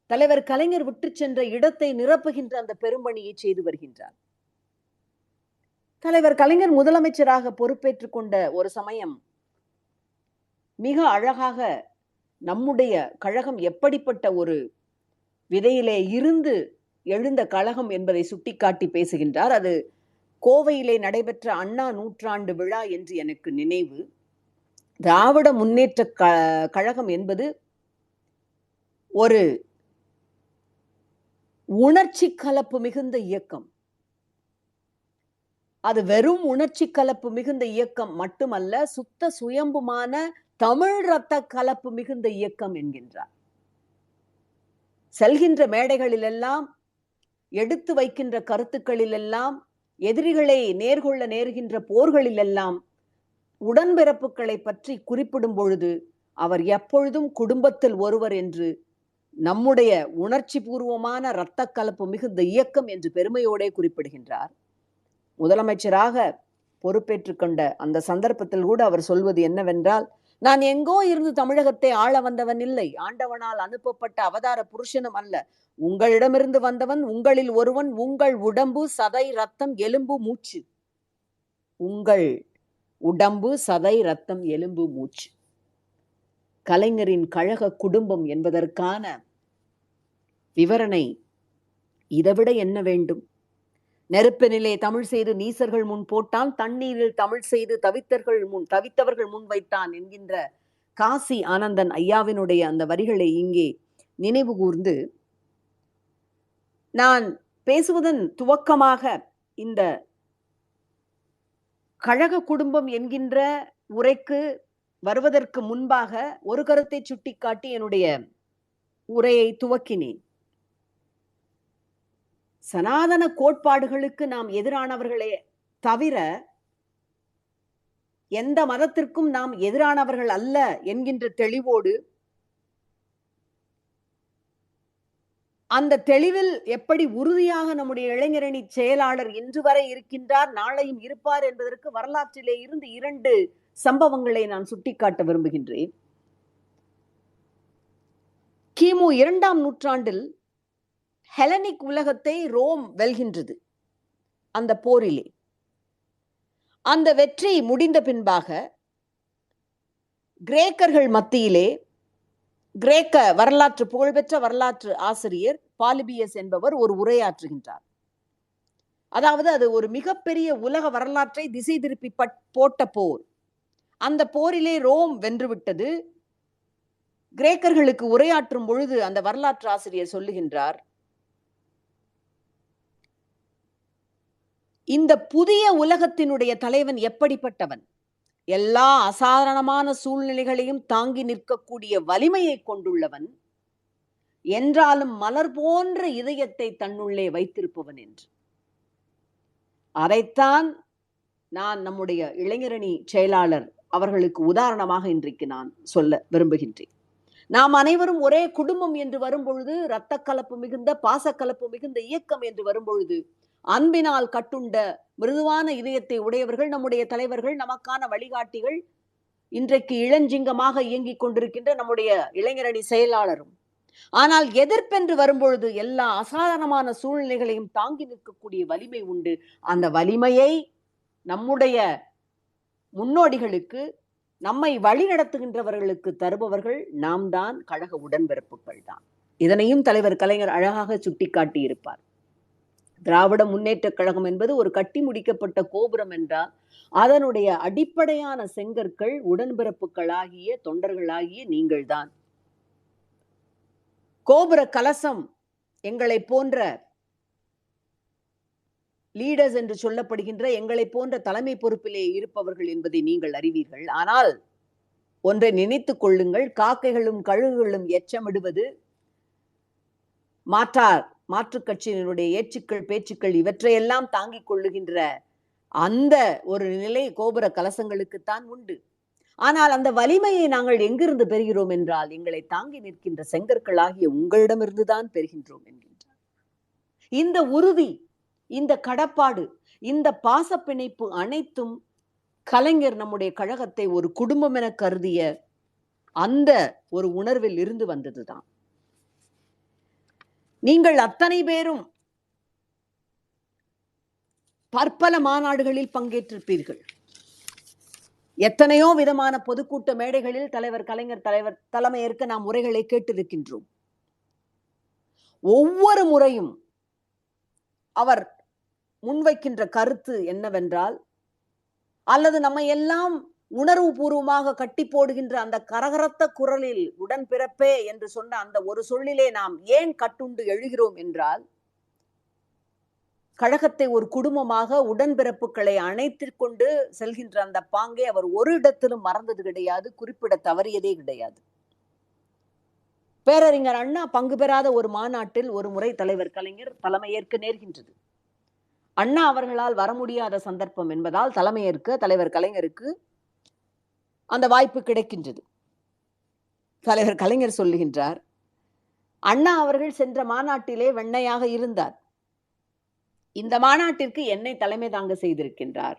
தலைவர் கலைஞர் விட்டு சென்ற இடத்தை நிரப்புகின்ற அந்த பெரும்பணியை செய்து வருகின்றார். தலைவர் கலைஞர் முதலமைச்சராக பொறுப்பேற்றுக் கொண்ட ஒரு சமயம் மிக அழகாக நம்முடைய கழகம் எப்படிப்பட்ட ஒரு விதையிலே இருந்து எழுந்த கழகம் என்பதை சுட்டிக்காட்டி பேசுகின்றார். அது கோவையிலே நடைபெற்ற அண்ணா 100 விழா என்று எனக்கு நினைவு. திராவிட முன்னேற்ற கழகம் என்பது ஒரு உணர்ச்சி கலப்பு மிகுந்த இயக்கம். அது வெறும் உணர்ச்சி கலப்பு மிகுந்த இயக்கம் மட்டுமல்ல, சுத்த சுயம்புமான தமிழ் ரத்த கலப்பு மிகுந்த இயக்கம் என்கின்றார். செல்கின்ற மேடைகளிலெல்லாம், எடுத்து வைக்கின்ற கருத்துக்களிலெல்லாம், எதிரிகளை நேர்கொள்ள நேர்கின்ற போர்களிலெல்லாம் உடன்பிறப்புகளை பற்றி குறிப்பிடும் பொழுது அவர் எப்பொழுதும் குடும்பத்தில் ஒருவர் என்று, நம்முடைய உணர்ச்சி பூர்வமான இரத்த கலப்பு மிகுந்த இயக்கம் என்று பெருமையோடே குறிப்பிடுகின்றார். முதலமைச்சராக பொறுப்பேற்றுக் கொண்ட அந்த சந்தர்ப்பத்தில் கூட அவர் சொல்வது என்னவென்றால், நான் எங்கோ இருந்து தமிழகத்தை ஆள வந்தவன் இல்லை, ஆண்டவனால் அனுப்பப்பட்ட அவதார புருஷனும் அல்ல, உங்களிடமிருந்து வந்தவன், உங்களில் ஒருவன், உங்கள் உடம்பு சதை ரத்தம் எலும்பு மூச்சு, உங்கள் உடம்பு சதை ரத்தம் எலும்பு மூச்சு. கலைஞரின் கழக குடும்பம் என்பதற்கான விவரணை இதைவிட என்ன வேண்டும்? நெருப்பினிலே தமிழ் செய்து நீசர்கள் முன் போட்டான், தண்ணீரில் தமிழ் செய்து தவித்தவர்கள் முன் வைத்தான் என்கின்ற காசி ஆனந்தன் ஐயாவினுடைய அந்த வரிகளை இங்கே நினைவு கூர்ந்து, நான் பேசுவதன் துவக்கமாக இந்த கழக குடும்பம் என்கின்ற உரைக்கு வருவதற்கு முன்பாக ஒரு கருத்தை சுட்டிக்காட்டி என்னுடைய உரையை துவக்கினேன். சனாதன கோட்பாடுகளுக்கு நாம் எதிரானவர்களே தவிர எந்த மதத்திற்கும் நாம் எதிரானவர்கள் அல்ல என்கின்ற தெளிவோடு, அந்த தெளிவில் எப்படி உறுதியாக நம்முடைய இளைஞரணி செயலாளர் இன்று வரை இருக்கின்றார், நாளையும் இருப்பார் என்பதற்கு வரலாற்றிலே இருந்து 2 சம்பவங்களை நான் சுட்டிக்காட்ட விரும்புகின்றேன். கிமு 2ஆம் நூற்றாண்டில் ஹெலனிக் உலகத்தை ரோம் வெல்கின்றது. அந்த போரிலே அந்த வெற்றி முடிந்த பின்பாக கிரேக்கர்கள் மத்தியிலே கிரேக்க வரலாற்று புகழ்பெற்ற வரலாற்று ஆசிரியர் பாலிபியஸ் என்பவர் ஒரு உரையாற்றுகின்றார். அதாவது அது ஒரு மிகப்பெரிய உலக வரலாற்றை திசை திருப்பி போட்ட போர். அந்த போரிலே ரோம் வென்றுவிட்டது. கிரேக்கர்களுக்கு உரையாற்றும் பொழுது அந்த வரலாற்று ஆசிரியர் சொல்லுகின்றார், இந்த புதிய உலகத்தினுடைய தலைவன் எப்படிப்பட்டவன்? எல்லா அசாதாரணமான சூழ்நிலைகளையும் தாங்கி நிற்கக்கூடிய வலிமையை கொண்டுள்ளவன், என்றாலும் மலர் போன்ற இதயத்தை தன்னுள்ளே வைத்திருப்பவன் என்று. அதைத்தான் நான் நம்முடைய இளைஞரணி செயலாளர் அவர்களுக்கு உதாரணமாக இன்றைக்கு நான் சொல்ல விரும்புகின்றேன். நாம் அனைவரும் ஒரே குடும்பம் என்று வரும்பொழுது, இரத்த கலப்பு மிகுந்த பாசக்கலப்பு மிகுந்த இயக்கம் என்று வரும்பொழுது, அன்பினால் கட்டுண்ட மிருதுவான இதயத்தை உடையவர்கள் நம்முடைய தலைவர்கள், நமக்கான வழிகாட்டிகள், இன்றைக்கு இளஞ்சிங்கமாக இயங்கிக் கொண்டிருக்கின்ற நம்முடைய இளைஞரணி செயலாளரும். ஆனால் எதிர்ப்பென்று வரும்பொழுது எல்லா அசாதாரணமான சூழ்நிலைகளையும் தாங்கி நிற்கக்கூடிய வலிமை உண்டு. அந்த வலிமையை நம்முடைய முன்னோடிகளுக்கு, நம்மை வழி நடத்துகின்றவர்களுக்கு தருபவர்கள் நாம் தான், கழக உடன்பிறப்புகள் தான். இதனையும் தலைவர் கலைஞர் அழகாக சுட்டிக்காட்டி இருப்பார். திராவிட முன்னேற்ற கழகம் என்பது ஒரு கட்டி முடிக்கப்பட்ட கோபுரம் என்றால் அதனுடைய அடிப்படையான செங்கற்கள் உடன்பிறப்புகளாகிய தொண்டர்களாகிய நீங்கள்தான். கோபுர கலசம் எங்களை போன்ற லீடர்ஸ் என்று சொல்லப்படுகின்ற எங்களை போன்ற தலைமை பொறுப்பிலே இருப்பவர்கள் என்பதை நீங்கள் அறிவீர்கள். ஆனால் ஒன்றை நினைத்துக் கொள்ளுங்கள், காக்கைகளும் கழுகுகளும் எச்சமிடுவது, மாற்றுக் கட்சியினுடைய ஏச்சுக்கள் பேச்சுக்கள் இவற்றையெல்லாம் தாங்கிக் கொள்ளுகின்ற அந்த ஒரு நிலை கோபுர கலசங்களுக்குத்தான் உண்டு. ஆனால் அந்த வலிமையை நாங்கள் எங்கிருந்து பெறுகிறோம் என்றால், எங்களை தாங்கி நிற்கின்ற செங்கற்களாகிய உங்களிடமிருந்துதான் பெறுகின்றோம் என்கின்றார். இந்த உறுதி, இந்த கடப்பாடு, இந்த பாச பிணைப்பு அனைத்தும் கலைஞர் நம்முடைய கழகத்தை ஒரு குடும்பம் என கருதிய அந்த ஒரு உணர்வில் இருந்து வந்ததுதான். நீங்கள் அத்தனை பேரும் பற்பல மாநாடுகளில் பங்கேற்றிருப்பீர்கள். எத்தனையோ விதமான பொதுக்கூட்ட மேடைகளில் தலைவர் கலைஞர் தலைமையேற்க நாம் உரைகளை கேட்டிருக்கின்றோம். ஒவ்வொரு முறையும் அவர் முன்வைக்கின்ற கருத்து என்னவென்றால், அல்லது நம்மை எல்லாம் உணர்வு பூர்வமாக கட்டி போடுகின்ற அந்த கரகரத்த குரலில் உடன்பிறப்பே என்று சொன்ன அந்த ஒரு சொல்லிலே நாம் ஏன் கட்டுண்டு எழுகிறோம் என்றால், கழகத்தை ஒரு குடும்பமாக உடன்பிறப்புகளை அணைத்துக் கொண்டு செல்கின்ற அந்த பாங்கை அவர் ஒரு இடத்திலும் மறந்தது கிடையாது, குறிப்பிட தவறியதே கிடையாது. பேரறிஞர் அண்ணா பங்கு பெறாத ஒரு மாநாட்டில் ஒரு முறை தலைவர் கலைஞர் தலைமையேற்க நேர்கின்றது. அண்ணா அவர்களால் வர முடியாத சந்தர்ப்பம் என்பதால் தலைமையேற்க தலைவர் கலைஞருக்கு அந்த வாய்ப்பு கிடைக்கின்றது. தலைவர் கலைஞர் சொல்லுகின்றார், அண்ணா அவர்கள் சென்ற மாநாட்டிலே வெண்ணையாக இருந்தார். இந்த மாநாட்டிற்கு என்னை தலைமை தாங்க செய்திருக்கின்றார்.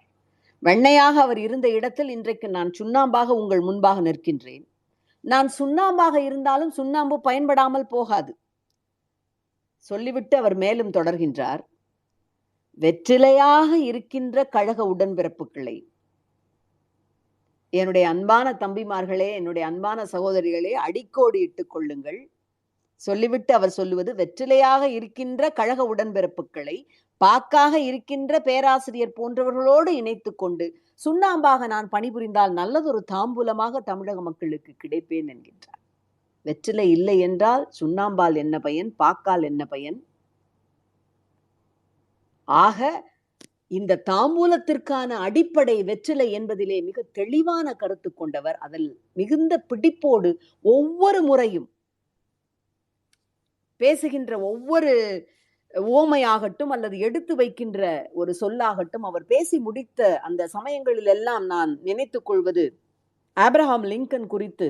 வெண்ணையாக அவர் இருந்த இடத்தில் இன்றைக்கு நான் சுண்ணாம்பாக உங்கள் முன்பாக நிற்கின்றேன். நான் சுண்ணாம்பாக இருந்தாலும் சுண்ணாம்பு பயன்படாமல் போகாது. சொல்லிவிட்டு அவர் மேலும் தொடர்கின்றார், வெற்றிலையாக இருக்கின்ற கழக உடன்பிறப்புகளை, என்னுடைய அன்பான தம்பிமார்களே, என்னுடைய அன்பான சகோதரிகளே, அடிக்கோடி இட்டுக் கொள்ளுங்கள். சொல்லிவிட்டு அவர் சொல்லுவது, வெற்றிலையாக இருக்கின்ற கழக உடன்பிறப்புகளை பாக்காக இருக்கின்ற பேராசிரியர் போன்றவர்களோடு இணைத்துக் கொண்டு சுண்ணாம்பாக நான் பணிபுரிந்தால் நல்லதொரு தாம்பூலமாக தமிழக மக்களுக்கு கிடைப்பேன் என்கின்றார். வெற்றிலை இல்லை என்றால் சுண்ணாம்பால் என்ன பயன், பாக்கால் என்ன பயன்? ஆக இந்த தாம்பூலத்திற்கான அடிப்படை வெற்றிலை என்பதிலே மிக தெளிவான கருத்து கொண்டவர். அதில் மிகுந்த பிடிப்போடு ஒவ்வொரு முறையும் பேசுகின்ற ஒவ்வொரு ஓமையாகட்டும் அல்லது எடுத்து வைக்கின்ற ஒரு சொல்லாகட்டும், அவர் பேசி முடித்த அந்த சமயங்களில் எல்லாம் நான் நினைத்துக் கொள்வது, ஆப்ரஹாம் லிங்கன் குறித்து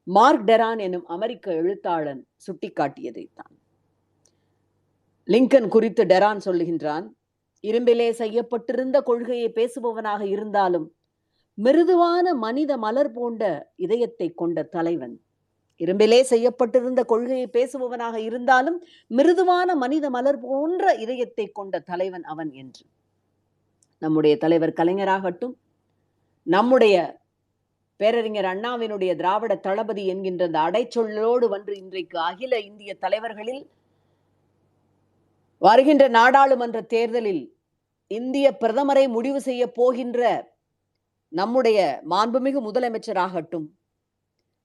மார்க் டெரான் எனும் அமெரிக்க எழுத்தாளன் சுட்டிக்காட்டியதைத்தான். லிங்கன் குறித்து டெரான் சொல்லுகின்றான், இரும்பிலே செய்யப்பட்டிருந்த கொள்கையை பேசுபவனாக இருந்தாலும் மிருதுவான மனித மலர் போன்ற இதயத்தை கொண்ட தலைவன். இரும்பிலே செய்யப்பட்டிருந்த கொள்கையை பேசுபவனாக இருந்தாலும் மிருதுவான மனித மலர் போன்ற இதயத்தை கொண்ட தலைவன் அவன் என்று. நம்முடைய தலைவர் கலைஞராகட்டும், நம்முடைய பேரறிஞர் அண்ணாவினுடைய திராவிட தளபதி என்கின்ற அந்த அடைச்சொல்லோடு வந்து இன்றைக்கு அகில இந்திய தலைவர்களில் வருகின்ற நாடாளுமன்ற தேர்தலில் இந்திய பிரதமரை முடிவு செய்ய போகின்ற நம்முடைய மாண்புமிகு முதலமைச்சராகட்டும்,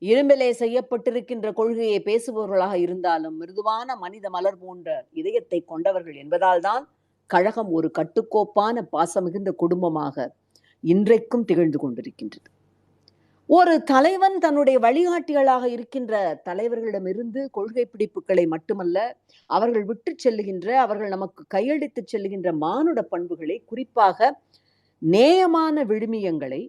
இரும்பிலே செய்யப்பட்டிருக்கின்ற கொள்கையை பேசுபவர்களாக இருந்தாலும் மிருதுவான மனித மலர் போன்ற இதயத்தை கொண்டவர்கள் என்பதால் தான் கழகம் ஒரு கட்டுக்கோப்பான பாசமிகுந்த குடும்பமாக இன்றைக்கும் திகழ்ந்து கொண்டிருக்கின்றது. ஒரு தலைவன் தன்னுடைய வழிகாட்டிகளாக இருக்கின்ற தலைவர்களிடமிருந்து கொள்கை பிடிப்புகளை மட்டுமல்ல, அவர்கள் விட்டு செல்லுகின்ற, அவர்கள் நமக்கு கையெழுத்து செல்லுகின்ற மானுட பண்புகளை, குறிப்பாக நேயமான விழுமியங்களை,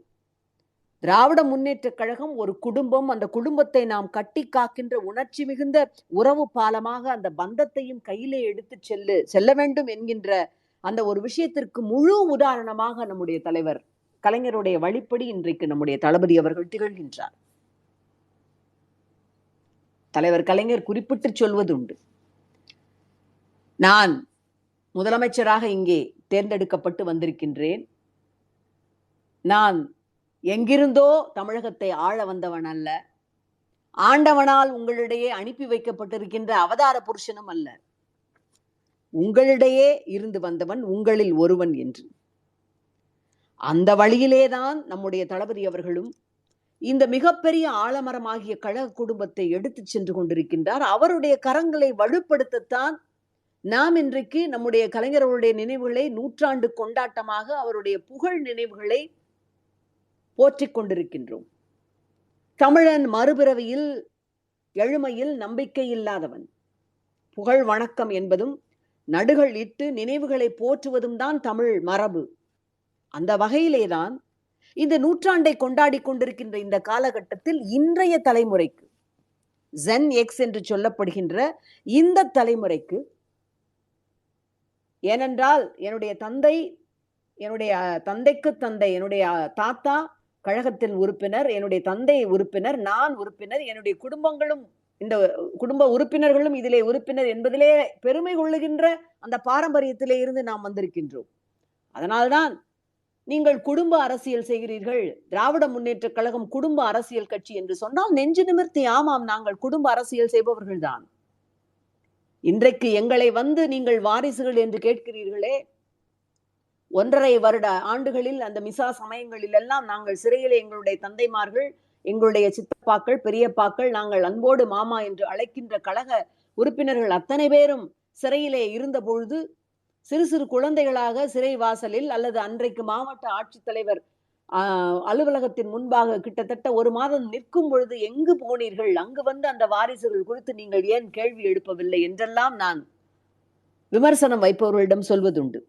திராவிட முன்னேற்ற கழகம் ஒரு குடும்பம், அந்த குடும்பத்தை நாம் கட்டி காக்கின்ற உணர்ச்சி மிகுந்த உறவு பாலமாக அந்த பந்தத்தையும் கையிலே எடுத்து செல்ல வேண்டும் என்கின்ற அந்த ஒரு விஷயத்திற்கு முழு உதாரணமாக நம்முடைய தலைவர் கலைஞருடைய வழிப்படி இன்றைக்கு நம்முடைய தளபதி அவர்கள் திகழ்கின்றார். தலைவர் கலைஞர் குறிப்பிட்டு சொல்வது உண்டு, நான் முதலமைச்சராக இங்கே தேர்ந்தெடுக்கப்பட்டு வந்திருக்கின்றேன். நான் எங்கிருந்தோ தமிழகத்தை ஆள வந்தவன் அல்ல, ஆண்டவனால் உங்களிடையே அனுப்பி வைக்கப்பட்டிருக்கின்ற அவதார புருஷனும் அல்ல, உங்களிடையே இருந்து வந்தவன், உங்களில் ஒருவன் என்று. அந்த வழியிலேதான் நம்முடைய தளபதி அவர்களும் இந்த மிகப்பெரிய ஆலமரமாகிய கழக குடும்பத்தை எடுத்து சென்று கொண்டிருக்கின்றார். அவருடைய கரங்களை வலுப்படுத்தத்தான் நாம் இன்றைக்கு நம்முடைய கலைஞர்களுடைய நினைவுகளை, நூற்றாண்டு கொண்டாட்டமாக அவருடைய புகழ் நினைவுகளை போற்றிக் கொண்டிருக்கின்றோம். தமிழன் மறுபிறவியில் எழுமையில் நம்பிக்கை இல்லாதவன். புகழ் வணக்கம் என்பதும் நடுகள் இட்டு நினைவுகளை போற்றுவதும் தான் தமிழ் மரபு. அந்த வகையிலேதான் இந்த நூற்றாண்டை கொண்டாடி கொண்டிருக்கின்ற இந்த காலகட்டத்தில் இன்றைய தலைமுறைக்கு, ஜென் எக்ஸ் என்று சொல்லப்படுகின்ற இந்த தலைமுறைக்கு, ஏனென்றால் என்னுடைய தந்தைக்கு தந்தை, என்னுடைய தாத்தா கழகத்தின் உறுப்பினர், என்னுடைய தந்தை உறுப்பினர், நான் உறுப்பினர், என்னுடைய குடும்பங்களும் இந்த குடும்ப உறுப்பினர்களும் இதிலே உறுப்பினர் என்பதிலே பெருமை கொள்ளுகின்ற அந்த பாரம்பரியத்திலே இருந்து நாம் வந்திருக்கின்றோம். அதனால்தான் நீங்கள் குடும்ப அரசியல் செய்கிறீர்கள், திராவிட முன்னேற்ற கழகம் குடும்ப அரசியல் கட்சி என்று சொன்னால் நெஞ்சு நிமிர்த்தி ஆமாம், நாங்கள் குடும்ப அரசியல் செய்பவர்கள் தான். இன்றைக்கு எங்களை வந்து நீங்கள் வாரிசுகள் என்று கேட்கிறீர்களே, 1.5 வருட ஆண்டுகளில் அந்த மிசா சமயங்களில் எல்லாம் நாங்கள் சிறையிலே எங்களுடைய தந்தைமார்கள், எங்களுடைய சித்தப்பாக்கள், பெரியப்பாக்கள், நாங்கள் அன்போடு மாமா என்று அழைக்கின்ற கழக உறுப்பினர்கள் அத்தனை பேரும் சிறையிலே இருந்த பொழுது, சிறு சிறு குழந்தைகளாக சிறை வாசலில் அல்லது அன்றைக்கு மாவட்ட ஆட்சித்தலைவர் அலுவலகத்தின் முன்பாக கிட்டத்தட்ட 1 மாதம் நிற்கும் பொழுது எங்கு போனீர்கள், அங்கு வந்து அந்த வாரிசுகள் குறித்து நீங்கள் ஏன் கேள்வி எழுப்பவில்லை என்றெல்லாம் நான் விமர்சனம் வைப்பவர்களிடம் சொல்வதுண்டு.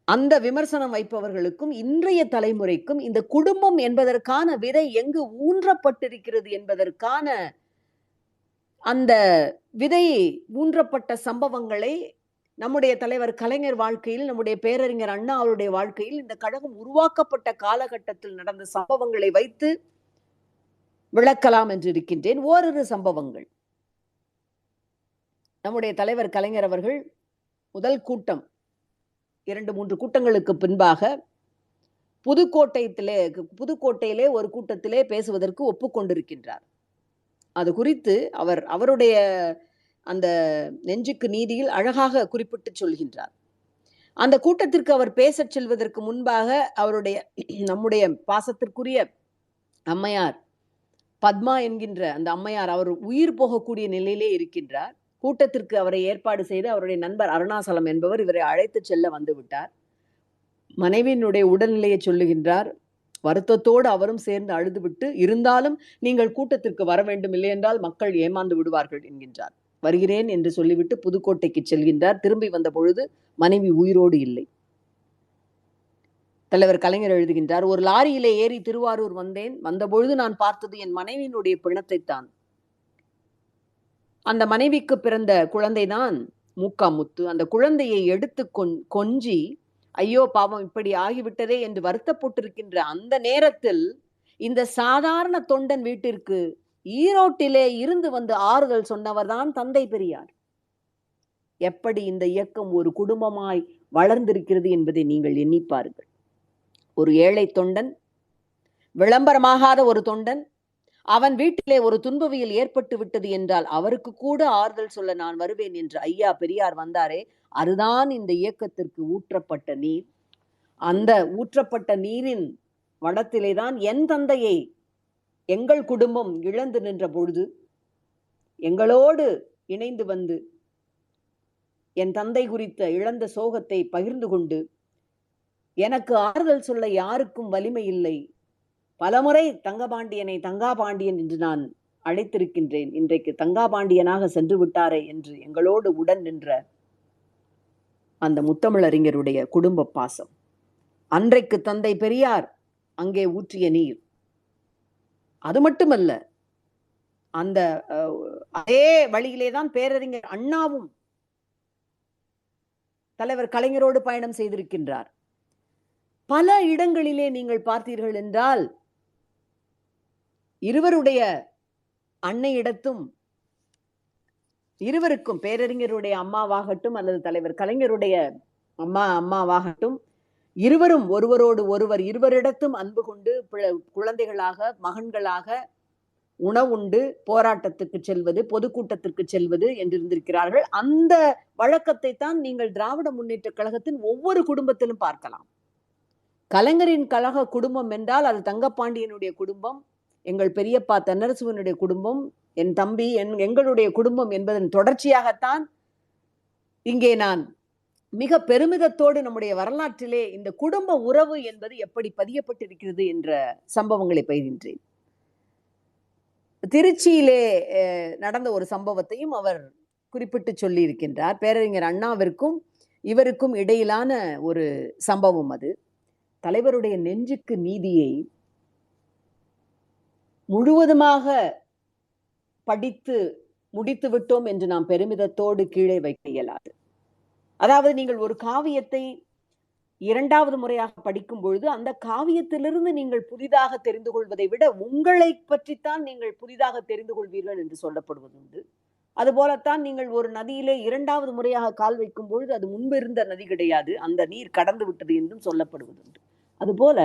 அந்த விமர்சனம் வைப்பவர்களுக்கும் இன்றைய தலைமுறைக்கும் இந்த குடும்பம் என்பதற்கான விதை எங்கு ஊன்றப்பட்டிருக்கிறது என்பதற்கான அந்த விதை ஊன்றப்பட்ட சம்பவங்களை நம்முடைய தலைவர் கலைஞர் வாழ்க்கையில், நம்முடைய பேரறிஞர் அண்ணா அவருடைய வாழ்க்கையில், இந்த கழகம் உருவாக்கப்பட்ட காலகட்டத்தில் நடந்த சம்பவங்களை வைத்து விளக்கலாம் என்று இருக்கின்றேன். ஓரிரு சம்பவங்கள். நம்முடைய தலைவர் கலைஞர் அவர்கள் முதல் கூட்டம் 2-3 கூட்டங்களுக்கு பின்பாக புதுக்கோட்டையிலே ஒரு கூட்டத்திலே பேசுவதற்கு ஒப்புக்கொண்டிருக்கின்றார். அது குறித்து அவருடைய அந்த நெஞ்சுக்கு நீதியில் அழகாக குறிப்பிட்டு சொல்கின்றார். அந்த கூட்டத்திற்கு அவர் பேசச் செல்வதற்கு முன்பாக நம்முடைய பாசத்திற்குரிய அம்மையார் பத்மா என்கின்ற அந்த அம்மையார் அவர் உயிர் போகக்கூடிய நிலையிலே இருக்கின்றார். கூட்டத்திற்கு அவரை ஏற்பாடு செய்து அவருடைய நண்பர் அருணாசலம் என்பவர் இவரை அழைத்து செல்ல வந்து விட்டார். மனைவியினுடைய உடல்நிலையை சொல்லுகின்றார். வருத்தத்தோடு அவரும் சேர்ந்து அழுதுவிட்டு, இருந்தாலும் நீங்கள் கூட்டத்திற்கு வர வேண்டும், இல்லை என்றால் மக்கள் ஏமாந்து விடுவார்கள் என்கின்றார். வருகிறேன் என்று சொல்லிவிட்டு புதுக்கோட்டைக்கு செல்கின்றார். திரும்பி வந்த பொழுது மனைவி உயிரோடு இல்லை. தலைவர் கலைஞர் எழுதுகின்றார், ஒரு லாரியிலே ஏறி திருவாரூர் வந்தேன். வந்தபொழுது நான் பார்த்தது என் மனைவியினுடைய பிணத்தைத்தான். அந்த மனைவிக்கு பிறந்த குழந்தைதான் மூக்காமுத்து. அந்த குழந்தையை எடுத்து கொஞ்சி, ஐயோ பாவம் இப்படி ஆகிவிட்டதே என்று வருத்தப்பட்டிருக்கின்ற அந்த நேரத்தில் இந்த சாதாரண தொண்டன் வீட்டிற்கு ஈரோட்டிலே இருந்து வந்து ஆறுதல் சொன்னவர்தான் தந்தை பெரியார். எப்படி இந்த இயக்கம் ஒரு குடும்பமாய் வளர்ந்திருக்கிறது என்பதை நீங்கள் எண்ணி பாருங்கள். ஒரு ஏழை தொண்டன், விளம்பரமாகாத ஒரு தொண்டன், அவன் வீட்டிலே ஒரு துன்பவியல் ஏற்பட்டு விட்டது என்றால் அவருக்கு கூட ஆறுதல் சொல்ல நான் வருவேன் என்று ஐயா பெரியார் வந்தாரே, அதுதான் இந்த இயக்கத்திற்கு ஊற்றப்பட்ட நீர். அந்த ஊற்றப்பட்ட நீரின் வடத்திலேதான் என் தந்தையை எங்கள் குடும்பம் இழந்து நின்ற பொழுது எங்களோடு இணைந்து வந்து என் தந்தை குறித்த இழந்த சோகத்தை பகிர்ந்து கொண்டு, எனக்கு ஆறுதல் சொல்ல யாருக்கும் வலிமை இல்லை, பலமுறை தங்கபாண்டியனை தங்காபாண்டியன் என்று நான் அழைத்திருக்கின்றேன், இன்றைக்கு தங்காபாண்டியனாக சென்று விட்டாரே என்று எங்களோடு உடன் நின்ற அந்த முத்தமிழறிஞருடைய குடும்ப பாசம், அன்றைக்கு தந்தை பெரியார் அங்கே ஊற்றிய நீர். அது மட்டுமல்ல, அந்த அதே வழியிலேதான் பேரறிஞர் அண்ணாவும் தலைவர் கலைஞரோடு பயணம் செய்திருக்கின்றார். பல இடங்களிலே நீங்கள் பார்த்தீர்கள் என்றால் இருவருடைய அன்னையிடத்தும், இருவருக்கும் பேரறிஞருடைய அம்மாவாகட்டும் அல்லது தலைவர் கலைஞருடைய அம்மாவாகட்டும், இருவரும் ஒருவரோடு ஒருவர் இருவரிடத்தும் அன்பு கொண்டு குழந்தைகளாக மகன்களாக உணவுண்டு போராட்டத்துக்கு செல்வது, பொதுக்கூட்டத்திற்கு செல்வது என்றிருந்திருக்கிறார்கள். அந்த வழக்கத்தை தான் நீங்கள் திராவிட முன்னேற்ற கழகத்தின் ஒவ்வொரு குடும்பத்திலும் பார்க்கலாம். கலைஞரின் கழக குடும்பம் என்றால் அது தங்கப்பாண்டியனுடைய குடும்பம், எங்கள் பெரியப்பா தென்னரசுவனுடைய குடும்பம், என் தம்பி எங்களுடைய குடும்பம் என்பதன் தொடர்ச்சியாகத்தான் இங்கே நான் மிக பெருமிதத்தோடு நம்முடைய வரலாற்றிலே இந்த குடும்ப உறவு என்பது எப்படி பதியப்பட்டிருக்கிறது என்ற சம்பவங்களை பகிர்கின்றேன். திருச்சியிலே நடந்த ஒரு சம்பவத்தையும் அவர் குறிப்பிட்டு சொல்லி இருக்கின்றார். பேரறிஞர் அண்ணாவிற்கும் இவருக்கும் இடையிலான ஒரு சம்பவம் அது. தலைவருடைய நெஞ்சுக்கு நீதியை முழுவதுமாக படித்து முடித்து விட்டோம் என்று நாம் பெருமிதத்தோடு கீழே வைக்க இயலாது. அதாவது நீங்கள் ஒரு காவியத்தை 2வது முறையாக படிக்கும் பொழுது அந்த காவியத்திலிருந்து நீங்கள் புதிதாக தெரிந்து கொள்வதை விட உங்களை பற்றித்தான் நீங்கள் புதிதாக தெரிந்து கொள்வீர்கள் என்று சொல்லப்படுவதுண்டு. அதுபோலத்தான் நீங்கள் ஒரு நதியிலே 2வது முறையாக கால் வைக்கும் பொழுது அது முன்பு இருந்த நதி கிடையாது, அந்த நீர் கடந்து விட்டது என்றும் சொல்லப்படுவதுண்டு. அதுபோல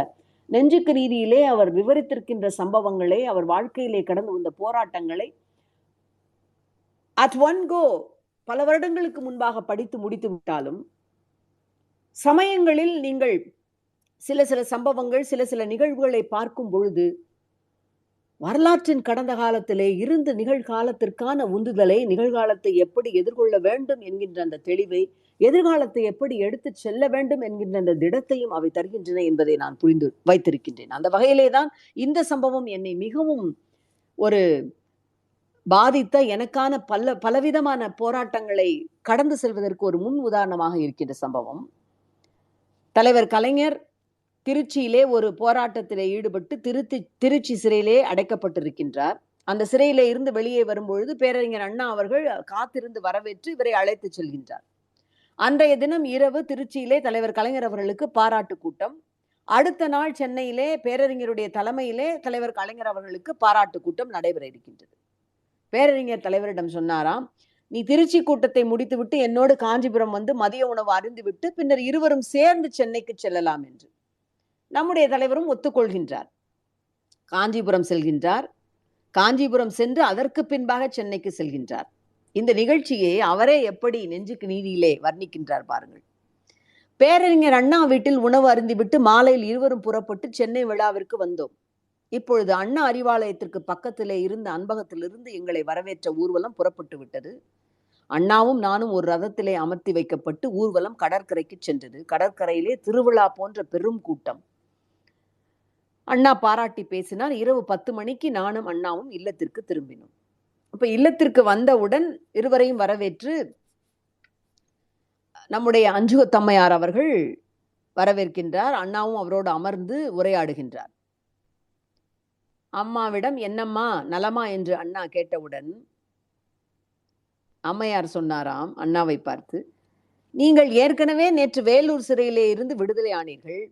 நெஞ்சுக்கு நீதியிலே அவர் விவரித்திருக்கின்ற சம்பவங்களை, அவர் வாழ்க்கையிலே கடந்து வந்த போராட்டங்களை அட் ஒன் கோ பல வருடங்களுக்கு முன்பாக படித்து முடித்து விட்டாலும், சமயங்களில் நீங்கள் சில சில சம்பவங்கள், சில சில நிகழ்வுகளை பார்க்கும் பொழுது, வரலாற்றின் கடந்த காலத்திலே இருந்து நிகழ்காலத்திற்கான உந்துதலை, நிகழ்காலத்தை எப்படி எதிர்கொள்ள வேண்டும் என்கின்ற அந்த தெளிவை, எதிர்காலத்தை எப்படி எடுத்துச் செல்ல வேண்டும் என்கின்ற அந்த திடத்தையும் அவை தருகின்றன என்பதை நான் புரிந்து வைத்திருக்கின்றேன். அந்த வகையிலே தான் இந்த சம்பவம் என்னை மிகவும் ஒரு பாதித்த, எனக்கான பலவிதமான போராட்டங்களை கடந்து செல்வதற்கு ஒரு முன் உதாரணமாக இருக்கின்ற சம்பவம். தலைவர் கலைஞர் திருச்சியிலே ஒரு போராட்டத்திலே ஈடுபட்டு திருச்சி சிறையிலே அடைக்கப்பட்டிருக்கின்றார். அந்த சிறையிலே இருந்து வெளியே வரும்பொழுது பேரறிஞர் அண்ணா அவர்கள் காத்திருந்து வரவேற்று இவரை அழைத்து செல்கின்றார். அன்றைய தினம் இரவு திருச்சியிலே தலைவர் கலைஞர் அவர்களுக்கு பாராட்டு கூட்டம். அடுத்த நாள் சென்னையிலே பேரறிஞருடைய தலைமையிலே தலைவர் கலைஞர் அவர்களுக்கு பாராட்டு கூட்டம் நடைபெற இருக்கின்றது. பேரறிஞர் தலைவரிடம் சொன்னாராம், நீ திருச்சி கூட்டத்தை முடித்துவிட்டு என்னோடு காஞ்சிபுரம் வந்து மதிய உணவு அருந்திவிட்டு பின்னர் இருவரும் சேர்ந்து சென்னைக்கு செல்லலாம் என்று. நம்முடைய தலைவரும் ஒத்துக்கொள்கின்றார். காஞ்சிபுரம் செல்கின்றார். காஞ்சிபுரம் சென்று அதற்கு பின்பாக சென்னைக்கு செல்கின்றார். இந்த நிகழ்ச்சியை அவரே எப்படி நெஞ்சுக்கு நீதியிலே வர்ணிக்கின்றார் பாருங்கள். பேரறிஞர் அண்ணா வீட்டில் உணவு அருந்திவிட்டு மாலையில் இருவரும் புறப்பட்டு சென்னை விழாவிற்கு வந்தோம். இப்பொழுது அண்ணா அறிவாலயத்திற்கு பக்கத்திலே இருந்த அன்பகத்திலிருந்து எங்களை வரவேற்ற ஊர்வலம் புறப்பட்டு விட்டது. அண்ணாவும் நானும் ஒரு ரதத்திலே அமர்த்தி வைக்கப்பட்டு ஊர்வலம் கடற்கரைக்கு சென்றது. கடற்கரையிலே திருவிழா போன்ற பெரும் கூட்டம். அண்ணா பாராட்டி பேசினார். இரவு 10 மணிக்கு நானும் அண்ணாவும் இல்லத்திற்கு திரும்பினோம். அப்ப இல்லத்திற்கு வந்தவுடன் இருவரையும் வரவேற்று நம்முடைய அஞ்சுகத்தம்மையார் அவர்கள் வரவேற்கின்றார். அண்ணாவும் அவரோடு அமர்ந்து உரையாடுகின்றார். அம்மாவிடம் என்னம்மா நலமா என்று அண்ணா கேட்டவுடன் அம்மையார் சொன்னாராம் அண்ணாவை பார்த்து, நீங்கள் ஏற்கனவே நேற்று வேலூர் சிறையிலே இருந்து விடுதலை ஆனீர்கள்.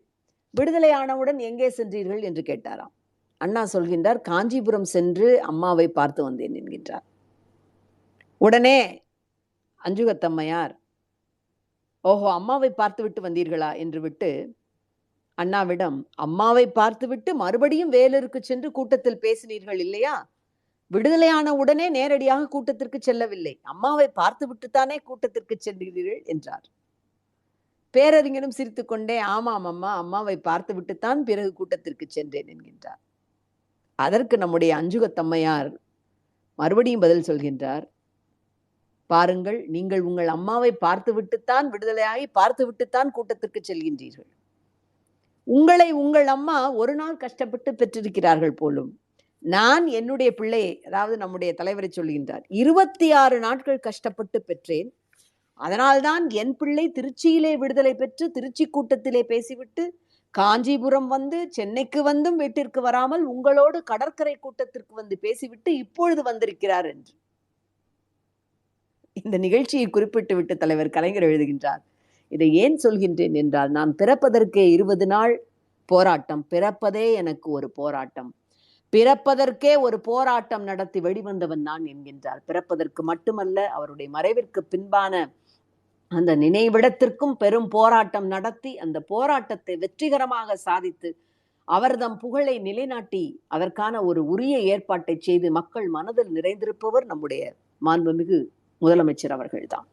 விடுதலை ஆனவுடன் எங்கே சென்றீர்கள் என்று கேட்டாராம். அண்ணா சொல்கின்றார், காஞ்சிபுரம் சென்று அம்மாவை பார்த்து வந்தேன் என்கின்றார். உடனே அஞ்சுகத்தம்மையார், ஓஹோ அம்மாவை பார்த்து விட்டு வந்தீர்களா என்று விட்டு அண்ணாவிடம், அம்மாவை பார்த்துவிட்டு மறுபடியும் வேலூருக்கு சென்று கூட்டத்தில் பேசினீர்கள் இல்லையா? விடுதலையான உடனே நேரடியாக கூட்டத்திற்கு செல்லவில்லை, அம்மாவை பார்த்துவிட்டுத்தானே கூட்டத்திற்கு சென்றீர்கள் என்றார். பேரறிஞரும் சிரித்துக்கொண்டே, ஆமாம் அம்மா, அம்மாவை பார்த்துவிட்டுத்தான் பிறகு கூட்டத்திற்கு சென்றேன் என்கின்றார். அதற்கு நம்முடைய அஞ்சுகத்தம்மையார் மறுபடியும் பதில் சொல்கின்றார், பாருங்கள், நீங்கள் உங்கள் அம்மாவை பார்த்துவிட்டுத்தான் விடுதலையாகி பார்த்துவிட்டுத்தான் கூட்டத்திற்கு செல்கின்றீர்கள். உங்களை உங்கள் அம்மா ஒரு நாள் கஷ்டப்பட்டு பெற்றிருக்கிறார்கள் போலும். நான் என்னுடைய பிள்ளை, அதாவது நம்முடைய தலைவரை சொல்கின்றார், 26 நாட்கள் கஷ்டப்பட்டு பெற்றேன். அதனால்தான் என் பிள்ளை திருச்சியிலே விடுதலை பெற்று திருச்சி கூட்டத்திலே பேசிவிட்டு காஞ்சிபுரம் வந்து சென்னைக்கு வந்தும் வீட்டிற்கு வராமல் உங்களோடு கடற்கரை கூட்டத்திற்கு வந்து பேசிவிட்டு இப்பொழுது வந்திருக்கிறார் என்று இந்த நிகழ்ச்சியை குறிப்பிட்டு விட்டு தலைவர் கலைஞர் எழுதுகின்றார். இதை ஏன் சொல்கின்றேன் என்றால், நான் பிறப்பதற்கே 20 நாள் போராட்டம், பிறப்பதே எனக்கு ஒரு போராட்டம், பிறப்பதற்கே ஒரு போராட்டம் நடத்தி வெளிவந்தவன் நான் என்கின்றார். பிறப்பதற்கு மட்டுமல்ல, அவருடைய மறைவிற்கு பின்பான அந்த நினைவிடத்திற்கும் பெரும் போராட்டம் நடத்தி அந்த போராட்டத்தை வெற்றிகரமாக சாதித்து அவர்தம் புகழை நிலைநாட்டி அதற்கான ஒரு உரிய ஏற்பாட்டை செய்து மக்கள் மனதில் நிறைந்திருப்பவர் நம்முடைய மாண்புமிகு முதலமைச்சர் அவர்கள்தான்.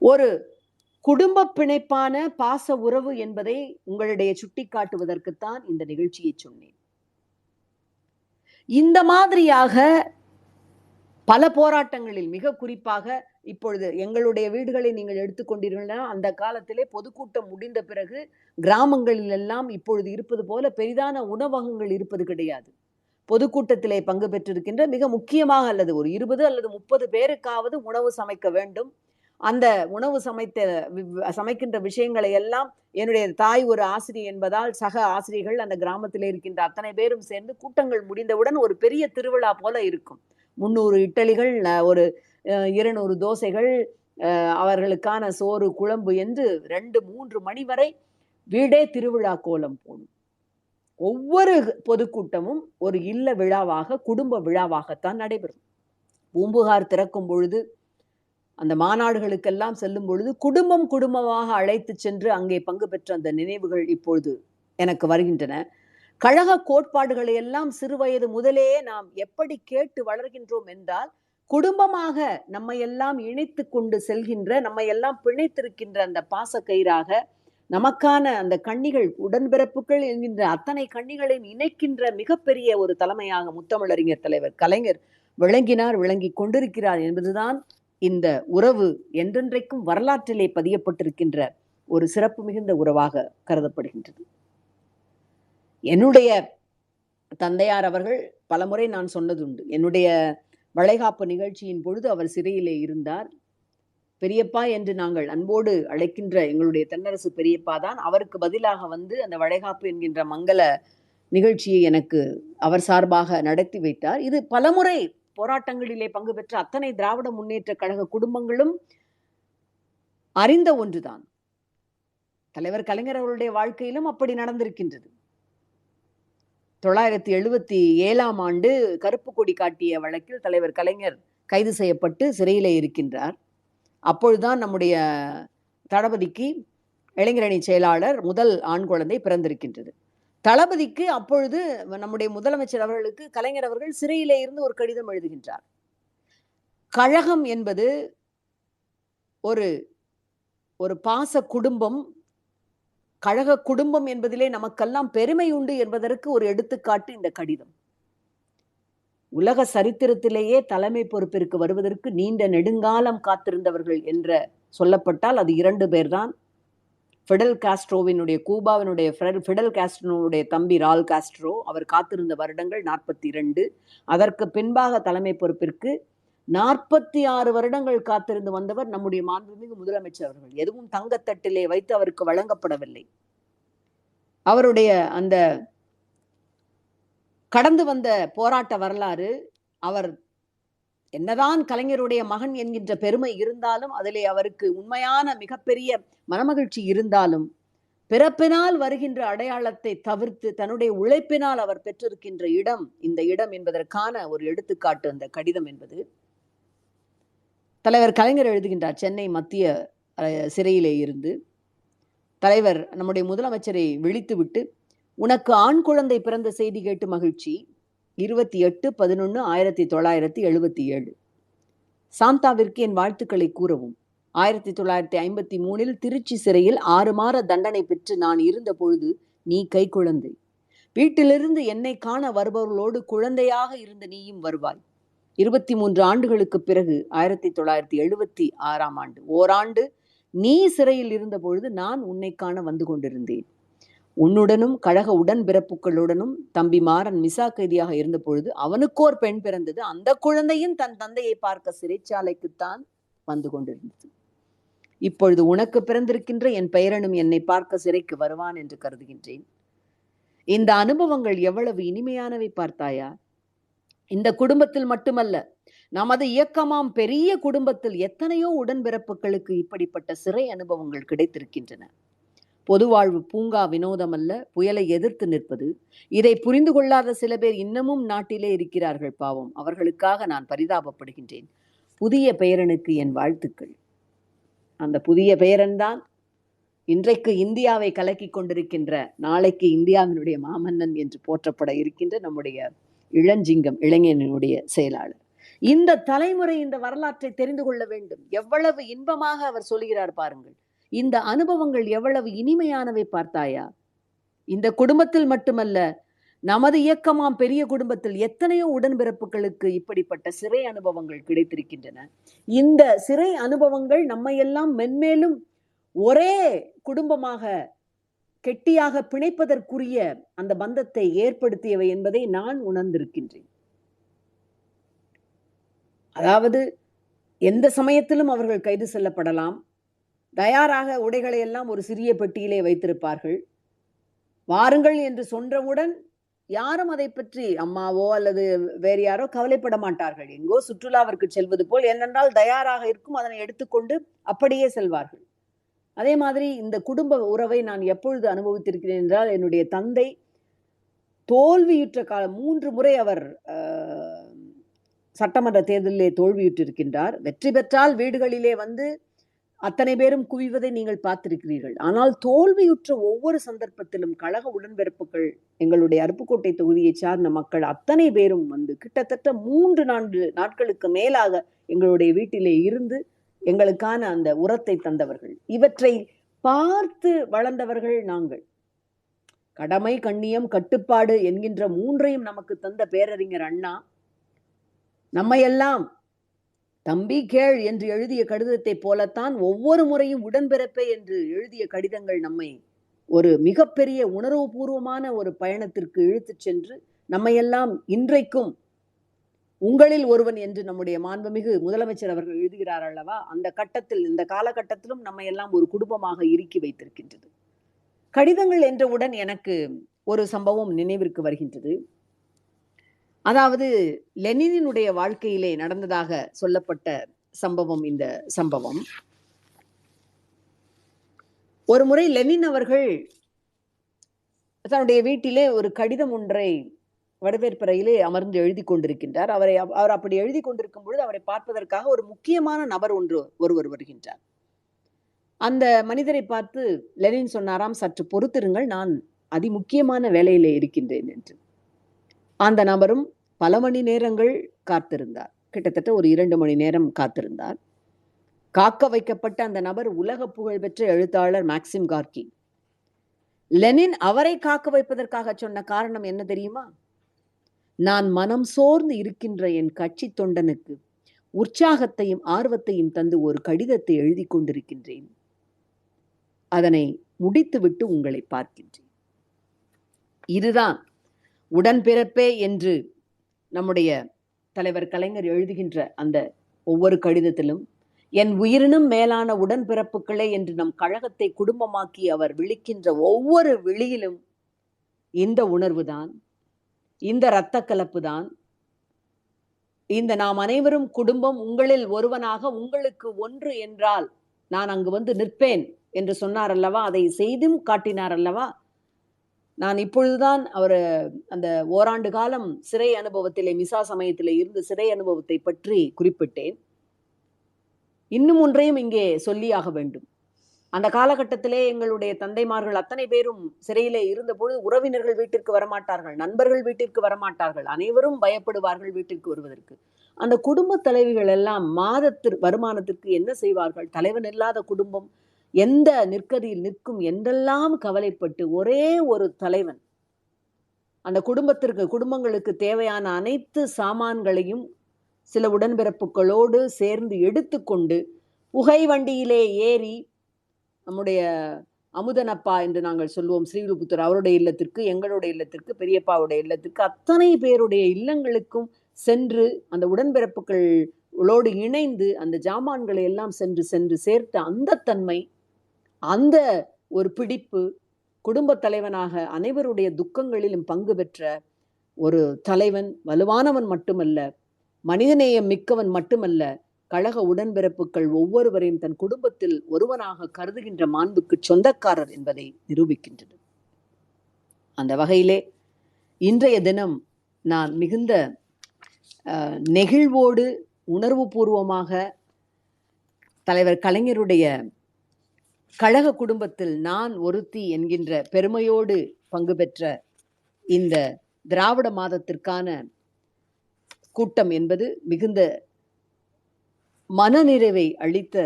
ஒரு குடும்ப பிணைப்பான பாச உறவு என்பதை உங்களிடையே சுட்டிக்காட்டுவதற்குத்தான் இந்த நிகழ்ச்சியை சொன்னேன். இந்த மாதிரியாக பல போராட்டங்களில், மிக குறிப்பாக இப்பொழுது எங்களுடைய வீடுகளை நீங்கள் எடுத்துக்கொண்டீர்கள்னா, அந்த காலத்திலே பொதுக்கூட்டம் முடிந்த பிறகு கிராமங்களில் எல்லாம் இப்பொழுது இருப்பது போல பெரிதான உணவகங்கள் இருப்பது கிடையாது. பொதுக்கூட்டத்திலே பங்கு பெற்றிருக்கின்ற மிக முக்கியமாக அல்லது ஒரு 20 அல்லது 30 பேருக்காவது உணவு சமைக்க வேண்டும். அந்த உணவு சமைக்கின்ற விஷயங்களை எல்லாம் என்னுடைய தாய் ஒரு ஆசிரியர் என்பதால் சக ஆசிரியர்கள் அந்த கிராமத்திலே இருக்கின்ற அத்தனை பேரும் சேர்ந்து கூட்டங்கள் முடிந்தவுடன் ஒரு பெரிய திருவிழா போல இருக்கும். 300 இட்டலிகள், ஒரு 200 தோசைகள், அவர்களுக்கான சோறு குழம்பு என்று 2-3 மணி வரை வீடே திருவிழா கோலம் போடும். ஒவ்வொரு பொதுக்கூட்டமும் ஒரு இல்ல விழாவாக, குடும்ப விழாவாகத்தான் நடைபெறும். பூம்புகார் திறக்கும் பொழுது, அந்த மாநாடுகளுக்கெல்லாம் செல்லும் பொழுது குடும்பம் குடும்பமாக அழைத்து சென்று அங்கே பங்கு பெற்ற அந்த நினைவுகள் இப்பொழுது எனக்கு வருகின்றன. கழக கோட்பாடுகளை எல்லாம் சிறுவயது முதலே நாம் எப்படி கேட்டு வளர்கின்றோம் என்றால், குடும்பமாக நம்மை எல்லாம் இணைத்துக் கொண்டு செல்கின்ற, நம்மை எல்லாம் பிணைத்திருக்கின்ற அந்த பாசக்கயிறாக, நமக்கான அந்த கண்ணிகள், உடன்பிறப்புகள் என்கின்ற அத்தனை கண்ணிகளையும் இணைக்கின்ற மிகப்பெரிய ஒரு தலைமையாக முத்தமிழறிஞர் தலைவர் கலைஞர் விளங்கினார், விளங்கிக் கொண்டிருக்கிறார் என்பதுதான் இந்த உறவு என்றென்றைக்கும் வரலாற்றிலே பதியப்பட்டிருக்கின்ற ஒரு சிறப்பு மிகுந்த உறவாக கருதப்படுகின்றது. என்னுடைய தந்தையார் அவர்கள் பலமுறை நான் சொன்னதுண்டு. என்னுடைய வளைகாப்பு நிகழ்ச்சியின் பொழுது அவர் சிறையிலே இருந்தார். பெரியப்பா என்று நாங்கள் அன்போடு அழைக்கின்ற எங்களுடைய தென்னரசு பெரியப்பா தான் அவருக்கு பதிலாக வந்து அந்த வளைகாப்பு என்கின்ற மங்கள நிகழ்ச்சியை எனக்கு அவர் சார்பாக நடத்தி வைத்தார். இது பலமுறை போராட்டங்களிலே பங்கு பெற்ற அத்தனை திராவிட முன்னேற்ற கழக குடும்பங்களும் அறிந்த ஒன்றுதான். தலைவர் கலைஞர் அவருடைய வாழ்க்கையிலும் அப்படி நடந்திருக்கின்றது. 977ஆம் ஆண்டு கருப்பு கொடி காட்டிய வழக்கில் தலைவர் கலைஞர் கைது செய்யப்பட்டு சிறையிலே இருக்கின்றார். அப்பொழுதுதான் நம்முடைய தளபதிக்கு இளைஞரணி செயலாளர் முதல் ஆண் குழந்தை பிறந்திருக்கின்றது. தளபதிக்கு அப்பொழுது நம்முடைய முதலமைச்சர் அவர்களுக்கு கலைஞர் அவர்கள் சிறையிலே இருந்து ஒரு கடிதம் எழுதுகின்றார். கழகம் என்பது ஒரு ஒரு பாச குடும்பம், கழக குடும்பம் என்பதிலே நமக்கெல்லாம் பெருமை உண்டு என்பதற்கு ஒரு எடுத்துக்காட்டு இந்த கடிதம். உலக சரித்திரத்திலேயே தலைமை பொறுப்பிற்கு வருவதற்கு நீண்ட நெடுங்காலம் காத்திருந்தவர்கள் என்ற சொல்லப்பட்டால் அது 2 பேர்தான். ஃபிடல் காஸ்ட்ரோவினுடைய, கூபாவினுடைய ஃபிடல் காஸ்ட்ரோனுடைய தம்பி ரால் காஸ்ட்ரோ. அவர் காத்திருந்த வருடங்கள் 42. அதற்கு பின்பாக தலைமை பொறுப்பிற்கு 46 வருடங்கள் காத்திருந்து வந்தவர் நம்முடைய மாண்புமிகு முதலமைச்சர் அவர்கள். எதுவும் தங்கத்தட்டிலே வைத்து அவருக்கு வழங்கப்படவில்லை. அவருடைய அந்த கடந்து வந்த போராட்ட வரலாறு, அவர் என்னதான் கலைஞருடைய மகன் என்கின்ற பெருமை இருந்தாலும், அதிலே அவருக்கு உண்மையான மிகப்பெரிய மனமகிழ்ச்சி இருந்தாலும், பிறப்பினால் வருகின்ற அடையாளத்தை தவிர்த்து தன்னுடைய உழைப்பினால் அவர் பெற்றிருக்கின்ற இடம், இந்த இடம் என்பதற்கான ஒரு எடுத்துக்காட்டு அந்த கடிதம் என்பது. தலைவர் கலைஞர் எழுதுகின்றார் சென்னை மத்திய சிறையிலே இருந்து. தலைவர் நம்முடைய முதலமைச்சரை விழித்துவிட்டு, உனக்கு ஆண் குழந்தை பிறந்த செய்தி கேட்டு மகிழ்ச்சி. 28/11/1977. சாந்தாவிற்கு என் வாழ்த்துக்களை கூறவும். 1953 திருச்சி சிறையில் 6 மாத தண்டனை பெற்று நான் இருந்த பொழுது நீ கை குழந்தை. வீட்டிலிருந்து என்னை காண வருபவர்களோடு குழந்தையாக இருந்த நீயும் வருவாய். 23 ஆண்டுகளுக்கு பிறகு 1976ஆம் ஆண்டு ஓராண்டு நீ சிறையில் இருந்த பொழுது நான் உன்னை காண வந்து கொண்டிருந்தேன். உன்னுடனும் கழக உடன்பிறப்புகளுடனும் தம்பி மாறன் மிசா கைதியாக இருந்த பொழுது அவனுக்கோர் பெண் பிறந்தது. அந்த குழந்தையும் தன் தந்தையை பார்க்க சிறைச்சாலைக்குத்தான் வந்து கொண்டிருந்தது. இப்பொழுது உனக்கு பிறந்திருக்கின்ற என் பெயரனும் என்னை பார்க்க சிறைக்கு வருவான் என்று கருதுகின்றேன். இந்த அனுபவங்கள் எவ்வளவு இனிமையானவை பார்த்தாயா? இந்த குடும்பத்தில் மட்டுமல்ல, நமது இயக்கமாம் பெரிய குடும்பத்தில் எத்தனையோ உடன்பிறப்புகளுக்கு இப்படிப்பட்ட சிறை அனுபவங்கள் கிடைத்திருக்கின்றன. பொதுவாழ்வு பூங்கா வினோதம் அல்ல, புயலை எதிர்த்து நிற்பது. இதை புரிந்து கொள்ளாத சில பேர் இன்னமும் நாட்டிலே இருக்கிறார்கள். பாவம், அவர்களுக்காக நான் பரிதாபப்படுகின்றேன். புதிய பெயரனுக்கு என் வாழ்த்துக்கள். அந்த புதிய பெயரன்தான் இன்றைக்கு இந்தியாவை கலக்கி கொண்டிருக்கின்ற, நாளைக்கு இந்தியாவினுடைய மாமன்னன் என்று போற்றப்பட இருக்கின்ற நம்முடைய இளஞ்சிங்கம் இளைஞனுடைய செயலாளர். இந்த தலைமுறை இந்த வரலாற்றை தெரிந்து கொள்ள வேண்டும். எவ்வளவு இன்பமாக அவர் சொல்கிறார் பாருங்கள். இந்த அனுபவங்கள் எவ்வளவு இனிமையானவை பார்த்தாயா? இந்த குடும்பத்தில் மட்டுமல்ல, நமது இயக்கமாம் பெரிய குடும்பத்தில் எத்தனையோ உடன்பிறப்புகளுக்கு இப்படிப்பட்ட சிறை அனுபவங்கள் கிடைத்திருக்கின்றன. இந்த சிறை அனுபவங்கள் நம்மையெல்லாம் மென்மேலும் ஒரே குடும்பமாக கெட்டியாக பிணைப்பதற்குரிய அந்த பந்தத்தை ஏற்படுத்தியவை என்பதை நான் உணர்ந்திருக்கின்றேன். அதாவது எந்த சமயத்திலும் அவர்கள் கைது செல்லப்படலாம். தயாராக உடைகளை எல்லாம் ஒரு சிறிய பெட்டியிலே வைத்திருப்பார்கள். வாருங்கள் என்று சொன்னவுடன் யாரும் அதை பற்றி அம்மாவோ அல்லது வேறு யாரோ கவலைப்பட மாட்டார்கள். எங்கோ சுற்றுலாவிற்கு செல்வது போல், ஏனென்றால் தயாராக இருக்கும், அதனை எடுத்துக்கொண்டு அப்படியே செல்வார்கள். அதே மாதிரி இந்த குடும்ப உறவை நான் எப்பொழுது அனுபவித்திருக்கிறேன் என்றால், என்னுடைய தந்தை தோல்வியுற்ற காலம் 3 முறை அவர் சட்டமன்ற தேர்தலிலே தோல்வியுற்றிருக்கின்றார். வெற்றி பெற்றால் வீடுகளிலே வந்து அத்தனை பேரும் குவிவதை நீங்கள் பார்த்திருக்கிறீர்கள். ஆனால் தோல்வியுற்ற ஒவ்வொரு சந்தர்ப்பத்திலும் கழக உடன்பிறப்புகள், எங்களுடைய அருப்புக்கோட்டை தொகுதியை சார்ந்த மக்கள் அத்தனை பேரும் வந்து கிட்டத்தட்ட 3-4 நாட்களுக்கு மேலாக எங்களுடைய வீட்டிலே இருந்து எங்களுக்கான அந்த உரத்தை தந்தவர்கள். இவற்றை பார்த்து வளர்ந்தவர்கள் நாங்கள். கடமை, கண்ணியம், கட்டுப்பாடு என்கின்ற 3ஐயும் நமக்கு தந்த பேரறிஞர் அண்ணா நம்மையெல்லாம் தம்பி கேள் என்று எழுதிய கடிதத்தை போலத்தான் ஒவ்வொரு முறையும் உடன்பிறப்பே என்று எழுதிய கடிதங்கள் நம்மை ஒரு மிகப்பெரிய உணர்வுபூர்வமான ஒரு பயணத்திற்கு இழுத்துச் சென்று நம்மையெல்லாம் இன்றைக்கும் உங்களில் ஒருவன் என்று நம்முடைய மாண்புமிகு முதலமைச்சர் அவர்கள் எழுதுகிறார் அல்லவா, அந்த கட்டத்தில் இந்த காலகட்டத்திலும் நம்மை எல்லாம் ஒரு குடும்பமாக இறுக்கி வைத்திருக்கின்றது. கடிதங்கள் என்றவுடன் எனக்கு ஒரு சம்பவம் நினைவிற்கு வருகின்றது. அதாவது லெனினுடைய வாழ்க்கையிலே நடந்ததாக சொல்லப்பட்ட சம்பவம் இந்த சம்பவம். ஒரு முறை லெனின் அவர்கள் தன்னுடைய வீட்டிலே ஒரு கடிதம் ஒன்றை வடவேற்பறையிலே அமர்ந்து எழுதி கொண்டிருக்கின்றார். அவர் அப்படி எழுதி கொண்டிருக்கும் பொழுது அவரை பார்ப்பதற்காக ஒரு முக்கியமான நபர் ஒருவர் வருகின்றார். அந்த மனிதரை பார்த்து லெனின் சொன்னாராம், சற்று பொறுத்திருங்கள், நான் அதிமுக்கியமான வேலையிலே இருக்கின்றேன் என்று. அந்த நபரும் பல மணி நேரங்கள் காத்திருந்தார். கிட்டத்தட்ட ஒரு 2 மணி நேரம் காத்திருந்தார். காக்க வைக்கப்பட்ட அந்த நபர் உலக புகழ்பெற்ற எழுத்தாளர் மேக்சிம் கார்கி. லெனின் அவரை காக்க வைப்பதற்காக சொன்ன காரணம் என்ன தெரியுமா? நான் மனம் சோர்ந்து இருக்கின்ற என் கட்சி தொண்டனுக்கு உற்சாகத்தையும் ஆர்வத்தையும் தந்து ஒரு கடிதத்தை எழுதி கொண்டிருக்கின்றேன். அதனை முடித்துவிட்டு உங்களை பார்க்கின்றேன். இதுதான் உடன்பிறப்பே என்று நம்முடைய தலைவர் கலைஞர் எழுதுகின்ற அந்த ஒவ்வொரு கடிதத்திலும் என் உயிரினும் மேலான உடன்பிறப்புகளே என்று நம் கழகத்தை குடும்பமாக்கி அவர் விழிக்கின்ற ஒவ்வொரு விழியிலும் இந்த உணர்வுதான், இந்த இரத்த கலப்பு தான், இந்த நாம் அனைவரும் குடும்பம், உங்களில் ஒருவனாக உங்களுக்கு ஒன்று என்றால் நான் அங்கு வந்து நிற்பேன் என்று சொன்னார் அல்லவா, அதை செய்தும் காட்டினார் அல்லவா. நான் இப்பொழுதுதான் அவர் அந்த ஓராண்டு காலம் சிறை அனுபவத்திலே, மிசா சமயத்திலே இருந்து சிறை அனுபவத்தை பற்றி குறிப்பிட்டேன். இன்னும் ஒன்றையும் இங்கே சொல்லியாக வேண்டும். அந்த காலகட்டத்திலே எங்களுடைய தந்தைமார்கள் அத்தனை பேரும் சிறையிலே இருந்த பொழுது உறவினர்கள் வீட்டிற்கு வரமாட்டார்கள், நண்பர்கள் வீட்டிற்கு வரமாட்டார்கள், அனைவரும் பயப்படுவார்கள் வீட்டிற்கு வருவதற்கு. அந்த குடும்ப தலைவிகள் எல்லாம் வருமானத்திற்கு என்ன செய்வார்கள்? தலைவன் இல்லாத குடும்பம் எந்த நிற்கதியில் நிற்கும் என்றெல்லாம் கவலைப்பட்டு ஒரே ஒரு தலைவன் அந்த குடும்பங்களுக்கு தேவையான அனைத்து சாமான்களையும் சில உடன்பிறப்புகளோடு சேர்ந்து எடுத்துக்கொண்டு புகை வண்டியிலே ஏறி நம்முடைய அமுதனப்பா என்று நாங்கள் சொல்லுவோம், ஸ்ரீவில்லிபுத்தூர், அவருடைய இல்லத்திற்கு, எங்களுடைய இல்லத்திற்கு, பெரியப்பாவுடைய இல்லத்திற்கு, அத்தனை பேருடைய இல்லங்களுக்கும் சென்று அந்த உடன்பிறப்புகளோடு இணைந்து அந்த ஜாமான்களை எல்லாம் சென்று சேர்த்த அந்த தன்மை, அந்த ஒரு பிடிப்பு, குடும்ப தலைவனாக அனைவருடைய துக்கங்களிலும் பங்கு பெற்ற ஒரு தலைவன், வலுவானவன் மட்டுமல்ல, மனிதநேயம் மிக்கவன் மட்டுமல்ல, கழக உடன்பிறப்புகள் ஒவ்வொருவரையும் தன் குடும்பத்தில் ஒருவனாக கருதுகின்ற மாண்புக்கு சொந்தக்காரர் என்பதை நிரூபிக்கின்றது. அந்த வகையிலே இன்றைய தினம் நான் மிகுந்த நெகிழ்வோடு உணர்வு பூர்வமாக தலைவர் கலைஞருடைய கழக குடும்பத்தில் நான் ஒருத்தி என்கின்ற பெருமையோடு பங்கு பெற்ற இந்த திராவிட மாதத்திற்கான கூட்டம் என்பது மிகுந்த மனநிறைவை அளித்த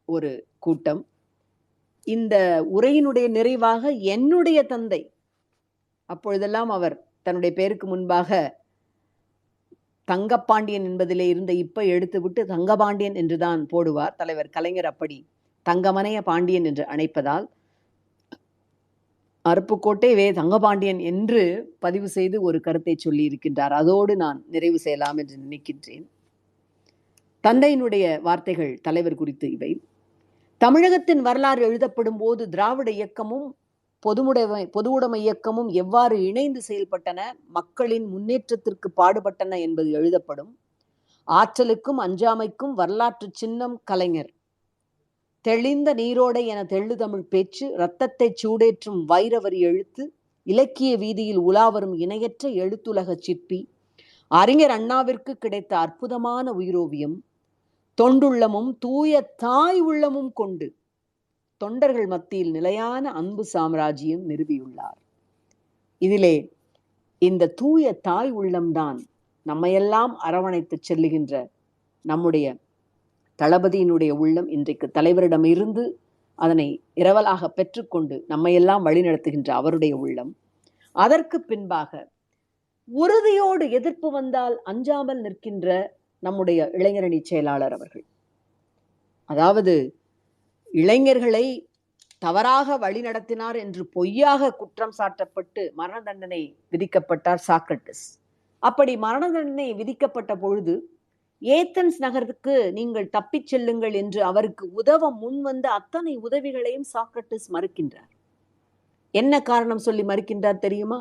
ஒரு கூட்டம். இந்த உரையினுடைய நிறைவாக என்னுடைய தந்தை, அப்பொழுதெல்லாம் அவர் தன்னுடைய பெயருக்கு முன்பாக தங்கப்பாண்டியன் என்பதிலே இருந்த இப்ப எடுத்துவிட்டு தங்கபாண்டியன் என்றுதான் போடுவார். தலைவர் கலைஞர் அப்படி தங்கமனைய பாண்டியன் என்று அழைப்பதால் அருப்புக்கோட்டை தங்கபாண்டியன் என்று பதிவு செய்து ஒரு கருத்தை சொல்லி இருக்கின்றார். அதோடு நான் நிறைவு செய்யலாம் என்று நினைக்கின்றேன். தந்தையினுடைய வார்த்தைகள் தலைவர் குறித்து இவை. தமிழகத்தின் வரலாறு எழுதப்படும் போது திராவிட இயக்கமும் பொதுவுடைமை இயக்கமும் எவ்வாறு இணைந்து செயல்பட்டன, மக்களின் முன்னேற்றத்திற்கு பாடுபட்டன என்பது எழுதப்படும். ஆற்றலுக்கும் அஞ்சாமைக்கும் வரலாற்று சின்னம் கலைஞர். தெளிந்த நீரோடை என தெள்ளு தமிழ் பேச்சு, இரத்தத்தை சூடேற்றும் வைரவரி எழுத்து, இலக்கிய வீதியில் உலாவரும் இணையற்ற எழுத்துலக சிற்பி, அறிஞர் அண்ணாவிற்கு கிடைத்த அற்புதமான உயிரோவியம் தொண்டுள்ளமும் தூய தாய் உள்ளமும் கொண்டு தொண்டர்கள் மத்தியில் நிலையான அன்பு சாம்ராஜ்யம் நிறுவியுள்ளார். இதிலே இந்த தூய தாய் உள்ளம்தான் நம்மையெல்லாம் அரவணைத்து செல்லுகின்ற நம்முடைய தளபதியினுடைய உள்ளம். இன்றைக்கு தலைவரிடம் இருந்து அதனை இரவலாக பெற்றுக்கொண்டு நம்மையெல்லாம் வழிநடத்துகின்ற அவருடைய உள்ளம். அதற்கு பின்பாக உறுதியோடு எதிர்ப்பு வந்தால் அஞ்சாமல் நிற்கின்ற நம்முடைய இளைஞரணி செயலாளர் அவர்கள். அதாவது இளைஞர்களை தவறாக வழி நடத்தினார் என்று பொய்யாக குற்றம் சாட்டப்பட்டு மரண தண்டனை விதிக்கப்பட்டார் சாக்ரட்டிஸ். அப்படி மரண தண்டனை விதிக்கப்பட்ட பொழுது ஏத்தன்ஸ் நகருக்கு நீங்கள் தப்பிச் செல்லுங்கள் என்று அவருக்கு உதவ முன்வந்த அத்தனை உதவிகளையும் சாக்ரட்டிஸ் மறுக்கின்றார். என்ன காரணம் சொல்லி மறுக்கின்றார் தெரியுமா?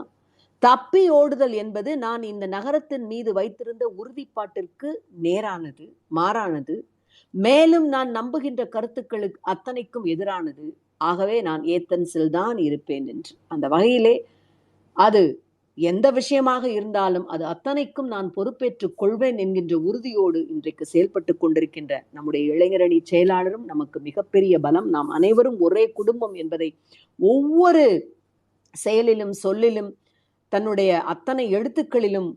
தப்பி ஓடுதல் என்பது நான் இந்த நகரத்தின் மீது வைத்திருந்த உறுதிப்பாட்டிற்கு நேரானது, மாறானது, மேலும் நான் நம்புகின்ற கருத்துக்களுக்கு அத்தனைக்கும் எதிரானது. ஆகவே நான் ஏத்தன்ஸில் தான் இருப்பேன் என்று. அந்த வகையிலே அது எந்த விஷயமாக இருந்தாலும் அது அத்தனைக்கும் நான் பொறுப்பேற்றுக் கொள்வேன் என்கின்ற உறுதியோடு இன்றைக்கு செயல்பட்டு கொண்டிருக்கின்ற நம்முடைய இளைஞரணி செயலாளரும் நமக்கு மிகப்பெரிய பலம். நாம் அனைவரும் ஒரே குடும்பம் என்பதை ஒவ்வொரு செயலிலும் சொல்லிலும் தன்னுடைய அத்தனை எழுத்துக்களிலும்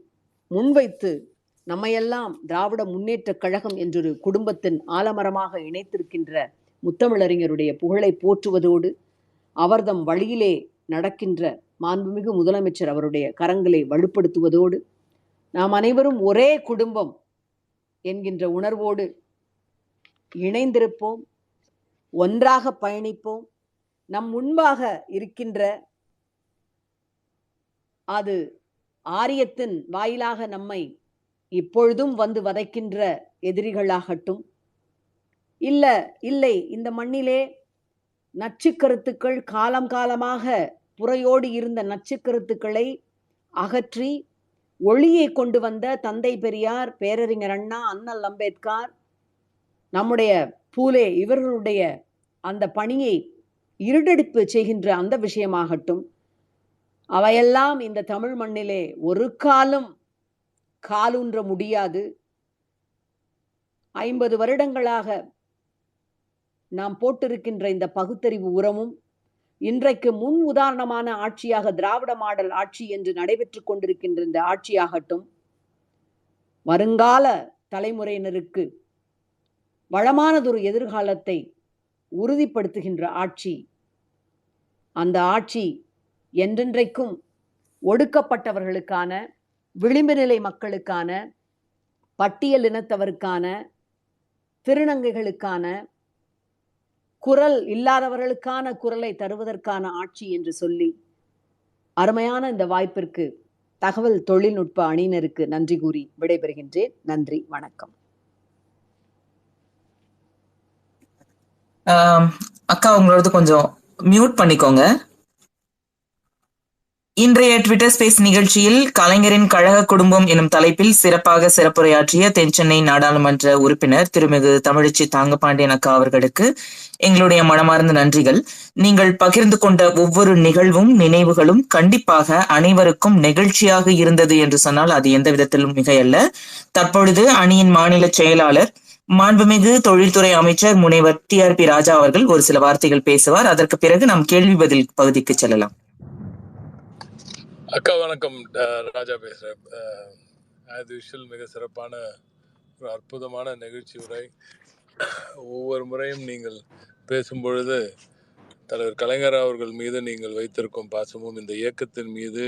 முன்வைத்து நம்மையெல்லாம் திராவிட முன்னேற்ற கழகம் என்றொரு குடும்பத்தின் ஆலமரமாக இணைத்திருக்கின்ற முத்தமிழறிஞருடைய புகழை போற்றுவதோடு அவர்தம் வழியிலே நடக்கின்ற மாண்புமிகு முதலமைச்சர் அவருடைய கரங்களை வலுப்படுத்துவதோடு நாம் அனைவரும் ஒரே குடும்பம் என்கின்ற உணர்வோடு இணைந்திருப்போம், ஒன்றாக பயணிப்போம். நம் முன்பாக இருக்கின்ற அது ஆரியத்தின் வாயிலாக நம்மை இப்பொழுதும் வந்து வதைக்கின்ற எதிரிகளாகட்டும், இல்லை இந்த மண்ணிலே நச்சு கருத்துக்கள் காலம் காலமாக புறையோடி இருந்த நச்சு கருத்துக்களை அகற்றி ஒளியை கொண்டு வந்த தந்தை பெரியார், பேரறிஞர் அண்ணா, அண்ணல் அம்பேத்கர், நம்முடைய பூலே இவர்களுடைய அந்த பணியை இருடடிப்பு செய்கின்ற அந்த விஷயமாகட்டும், அவையெல்லாம் இந்த தமிழ் மண்ணிலே ஒரு காலம் காலூன்ற முடியாது. 50 வருடங்களாக நாம் போட்டிருக்கின்ற இந்த பகுத்தறிவு உரமும் இன்றைக்கு முன் உதாரணமான ஆட்சியாக திராவிட மாடல் ஆட்சி என்று நடைபெற்று கொண்டிருக்கின்ற இந்த ஆட்சியாகட்டும், வருங்கால தலைமுறையினருக்கு வளமானதொரு எதிர்காலத்தை உறுதிப்படுத்துகின்ற ஆட்சி. அந்த ஆட்சி என்றென்றைக்கும் ஒடுக்கப்பட்டவர்களுக்கான, விளிம்பு நிலை மக்களுக்கான, பட்டியல் இனத்தவருக்கான, திருநங்கைகளுக்கான, குரல் இல்லாதவர்களுக்கான குரலை தருவதற்கான ஆட்சி என்று சொல்லி அருமையான இந்த வாய்ப்பிற்கு தகவல் தொழில்நுட்ப அணியினருக்கு நன்றி கூறி விடைபெறுகின்றேன். நன்றி, வணக்கம். அக்கா உங்களோட கொஞ்சம் மியூட் பண்ணிக்கோங்க. இன்றைய ட்விட்டர் ஸ்பேஸ் நிகழ்ச்சியில் கலைஞரின் கழக குடும்பம் எனும் தலைப்பில் சிறப்பாக சிறப்புரையாற்றிய தென்சென்னை நாடாளுமன்ற உறுப்பினர் திருமிகு தமிழச்சி தாங்கபாண்டியன் அக்கா அவர்களுக்கு எங்களுடைய மனமார்ந்த நன்றிகள். நீங்கள் பகிர்ந்து கொண்ட ஒவ்வொரு நிகழ்வும் நினைவுகளும் கண்டிப்பாக அனைவருக்கும் நெகிழ்ச்சியாக இருந்தது என்று சொன்னால் அது எந்த விதத்திலும் மிகையல்ல. தற்பொழுது அணியின் மாநில செயலாளர் மாண்புமிகு தொழில்துறை அமைச்சர் முனைவர் TRP ராஜா அவர்கள் ஒரு சில வார்த்தைகள் பேசுவார். அதற்கு பிறகு நாம் கேள்வி பதில் பகுதிக்கு செல்லலாம். அக்கா வணக்கம், ராஜா பேசுகிறேன். ஆஸ் யூஷுவல் மிக சிறப்பான ஒரு அற்புதமான நிகழ்ச்சி உரை. ஒவ்வொரு முறையும் நீங்கள் பேசும்பொழுது தலைவர் கலைஞர் அவர்கள் மீது நீங்கள் வைத்திருக்கும் பாசமும் இந்த இயக்கத்தின் மீது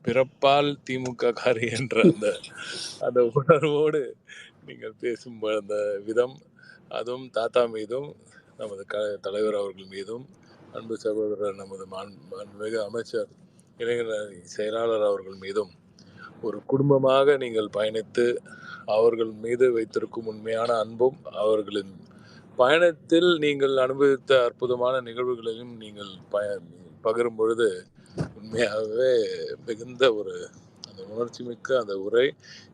பிறப்பால் திமுக காரி என்ற அந்த உணர்வோடு நீங்கள் பேசும் அந்த விதம், அதுவும் தாத்தா மீதும் நமது தலைவர் அவர்கள் மீதும் அன்பு சகோதரர் நமது மாண்புமிகு அமைச்சர் இளைஞர் செயலாளர் அவர்கள் மீதும் ஒரு குடும்பமாக நீங்கள் பயணித்து அவர்கள் மீது வைத்திருக்கும் உண்மையான அன்பும் அவர்களின் பயணத்தில் நீங்கள் அனுபவித்த அற்புதமான நிகழ்வுகளையும் நீங்கள் பகிரும் பொழுது உண்மையாகவே மிகுந்த ஒரு அந்த உணர்ச்சி மிக்க அந்த உரை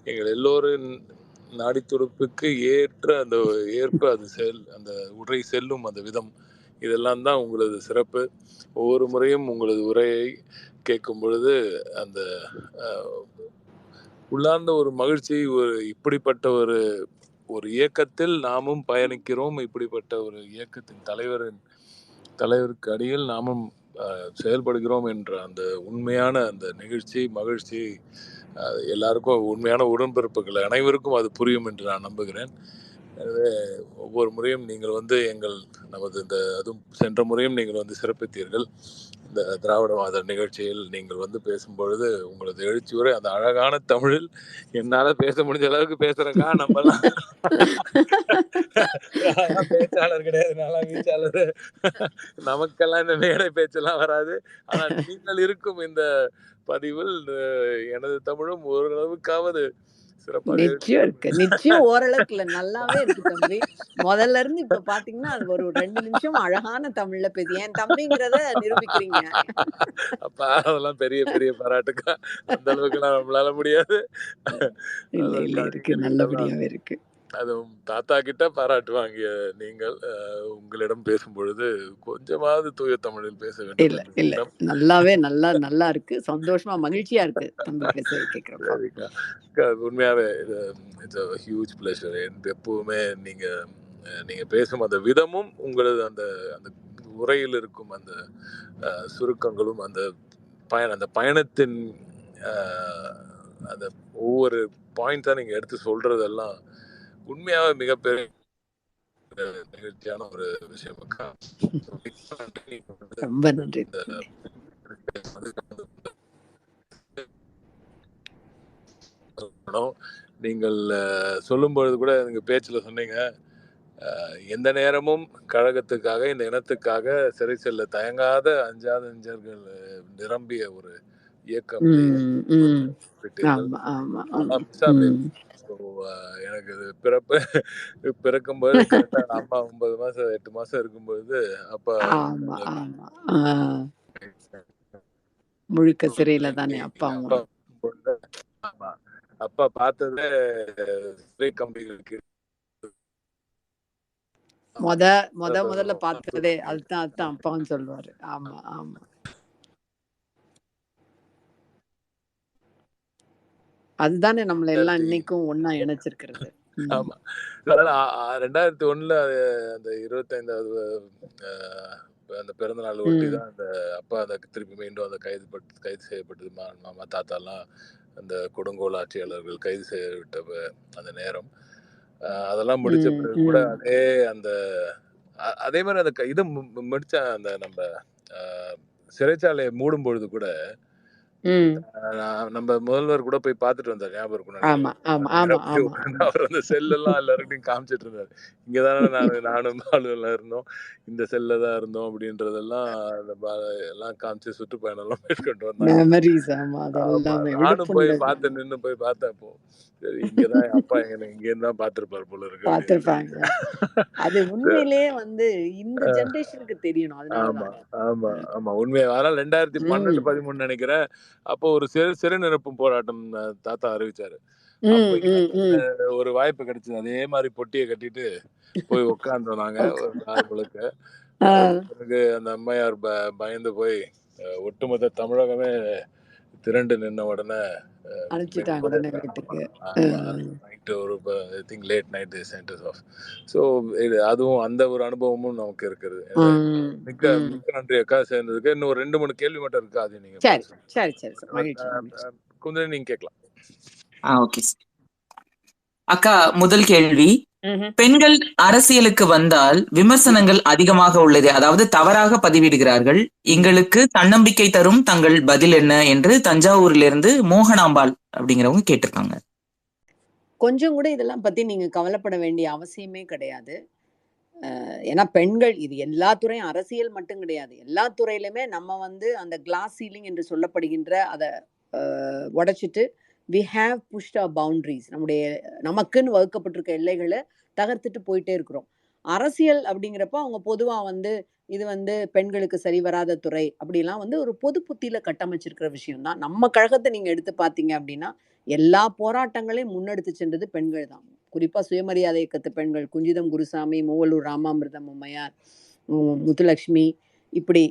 எங்கள் எல்லோரின் நாடித்துடுப்புக்கு ஏற்ப அது அந்த உரை செல்லும் அந்த விதம் இதெல்லாம் தான் உங்களது சிறப்பு. ஒவ்வொரு முறையும் உங்களது உரையை கேட்கும் பொழுது அந்த உள்ளார்ந்த ஒரு மகிழ்ச்சி, இப்படிப்பட்ட ஒரு இயக்கத்தில் நாமும் பயணிக்கிறோம், இப்படிப்பட்ட ஒரு இயக்கத்தின் தலைவருக்கு அடியில் நாமும் செயல்படுகிறோம் என்ற அந்த உண்மையான அந்த நெகிழ்ச்சி, மகிழ்ச்சி எல்லாருக்கும், உண்மையான உடன்பிறப்புகள் அனைவருக்கும் அது புரியும் என்று நான் நம்புகிறேன். எனவே ஒவ்வொரு முறையும் நீங்கள் நமது அதுவும் சென்ற முறையும் நீங்கள் சிறப்பித்தீர்கள். இந்த திராவிடவாத நிகழ்ச்சியில் நீங்கள் பேசும்பொழுது உங்களது எழுச்சி உரை அந்த அழகான தமிழில் என்னால பேச முடிஞ்ச அளவுக்கு பேசுறேக்கா. நம்மலாம் பேச்சாளர் கிடையாது, நல்லா வீச்சாளர். நமக்கெல்லாம் இந்த மேடை பேச்செல்லாம் வராது. ஆனால் நீங்கள் இருக்கும் இந்த பதிவில் எனது தமிழும் ஓரளவுக்காவது நிச்சயம் இருக்கு, நிச்சயம் ஓரளவுக்கு இல்ல, நல்லாவே இருக்கு தம்பி. முதல்ல இருந்து இப்ப பாத்தீங்கன்னா அது ஒரு 2 நிமிஷம் அழகான தமிழ்ல பேசி என் தம்பிங்கிறத நிரூபிக்கிறீங்க. அப்பா அதெல்லாம் பெரிய பெரிய பாராட்டுக்கா. அந்த அளவுக்கு நம்மளால முடியாது. இருக்கு, நல்லபடியாவே இருக்கு. அதுவும் தாத்தா கிட்ட பாராட்டு வாங்கிய நீங்கள் உங்களிடம் பேசும் பொழுது கொஞ்சமாவது தூய தமிழில் பேச வேண்டும். இல்ல நல்லாவே நல்லா இருக்கு, சந்தோஷமா மகிழ்ச்சியா இருக்கு தம்பி பேச கேட்கிறப்ப. உண்மையாவே இட்ஸ் a huge pleasure. எப்பவுமே நீங்க பேசும் அந்த விதமும் உங்களது அந்த உரையில் இருக்கும் அந்த சுருக்கங்களும் அந்த பயணத்தின் அந்த ஒவ்வொரு பாயிண்டா நீங்க எடுத்து சொல்றதெல்லாம் உண்மையாவே மிகப்பெரிய நிகழ்ச்சியான ஒரு விஷயம். ரொம்ப நன்றி. நீங்கள் சொல்லும் பொழுது கூட நீங்க பேச்சுல சொன்னீங்க, எந்த நேரமும் கழகத்துக்காக, இந்த இனத்துக்காக சிறை செல்ல தயங்காத அஞ்சாத நெஞ்சர்கள் நிரம்பிய ஒரு இயக்கம். எனக்கு பிறக்கும்போது அம்மா 9 மாசம் 8 மாசம் இருக்கும்போது முழுக்க சிறையில தானே அப்பா பார்த்ததே சிறை கம்பிகளுக்கு முதல்ல பார்த்ததே அதுதான் அப்பாவும் சொல்லுவாரு. ஆமா ஆமா, அதுதானே நம்மள எல்லாம் இன்னைக்கும் ஒன்னா இணைச்சிருக்கிறது. ஆமா, 2001 அந்த 25வது அந்த பிறந்த நாள் ஒட்டி தான் அந்த அப்பா திருப்பி மீண்டும் அந்த கைது செய்யப்பட்டது. மாமா தாத்தா எல்லாம் அந்த கொடுங்கோல் ஆட்சியாளர்கள் கைது செய்யப்பட்ட அந்த நேரம், அதெல்லாம் முடிச்ச பிறகு கூட அதே மாதிரி அந்த இது முடிச்ச அந்த நம்ம சிறைச்சாலையை மூடும் பொழுது கூட நம்ம முதல்வர் கூட போய் பார்த்துட்டு வந்தார், ஞாபகம் இருக்கும். அவர் அந்த செல்லெல்லாம் எல்லாருக்கும் காமிச்சிட்டு இருந்தாரு. இங்கதானே நானும் பாலு எல்லாம் இருந்தோம், இந்த செல்ல தான் இருந்தோம் அப்படின்றதெல்லாம் எல்லாம் காமிச்சு சுற்றுப்பயணம் எல்லாம் மேற்கொண்டு வந்தாங்க. நானும் போய் நின்னு போய் பார்த்தேன். அப்போ சரி, இங்கதான் அப்பா இங்க இருந்தான் பார்த்திருப்பாரு போல இருக்கு. அது உண்மையிலேயே இந்த ஜெனரேஷனுக்கு தெரியணும். ஆமா ஆமா ஆமா, உண்மையா. அதனால 2012-13 நினைக்கிறேன், அப்போ ஒரு சிறை நிரப்பும் போராட்டம் தாத்தா அறிவிச்சாரு. ஒரு வாய்ப்பு கிடைச்சது. அதே மாதிரி பொட்டியை கட்டிட்டு போய் உட்கார்ந்தோம் நாங்க ஒரு நாள் முழுக்க. பிறகு அந்த அம்மையார் பயந்து போய் ஒட்டுமொத்த தமிழகமே திரண்டு நின்ன உடனே லேட் நைட் அதுவும் அந்த ஒரு அனுபவமும் நமக்கு இருக்குது. மிக்க நன்றி அக்கா சேர்ந்ததுக்கு. இன்னும் ஒரு 2-3 கேள்வி மட்டும் இருக்கு, அது நீங்க குந்தரி நீங்க கேட்கலாம். ஓகே அக்கா, முதல் கேள்வி, பெண்கள் அரசியலுக்கு வந்தால் விமர்சனங்கள் அதிகமாக உள்ளது, அதாவது தவறாக பதிவிடுகிறார்கள். எங்களுக்கு தன்னம்பிக்கை தரும் தங்கள் பதில் என்ன என்று தஞ்சாவூரிலிருந்து மோகனாம்பாள் அப்படிங்கிறவங்க கேட்டிருக்காங்க. கொஞ்சம் கூட இதெல்லாம் பத்தி நீங்க கவலைப்பட வேண்டிய அவசியமே கிடையாது. ஏன்னா பெண்கள், இது எல்லா துறையும், அரசியல் மட்டும் கிடையாது, எல்லா துறையிலுமே நம்ம அந்த கிளாஸ் சீலிங் என்று சொல்லப்படுகின்ற அதை உடைச்சிட்டு we have pushed our boundaries. நமக்குன்னு வகுக்கப்பட்டிருக்க எல்லைகளை தகர்த்துட்டு போயிட்டே இருக்கிறோம். அரசியல் அப்படிங்கிறப்ப அவங்க பொதுவா இது பெண்களுக்கு சரி வராத துறை அப்படிலாம் ஒரு பொது புத்தியில கட்டமைச்சிருக்கிற விஷயம் தான். நம்ம கழகத்தை நீங்க எடுத்து பார்த்தீங்க அப்படின்னா எல்லா போராட்டங்களையும் முன்னெடுத்து சென்றது பெண்கள் தான். குறிப்பா சுயமரியாதை இயக்கத்து பெண்கள், குஞ்சிதம் குருசாமி, மூவலூர் ராமாமிர்தம் அம்மையார், முத்துலட்சுமி, இப்படி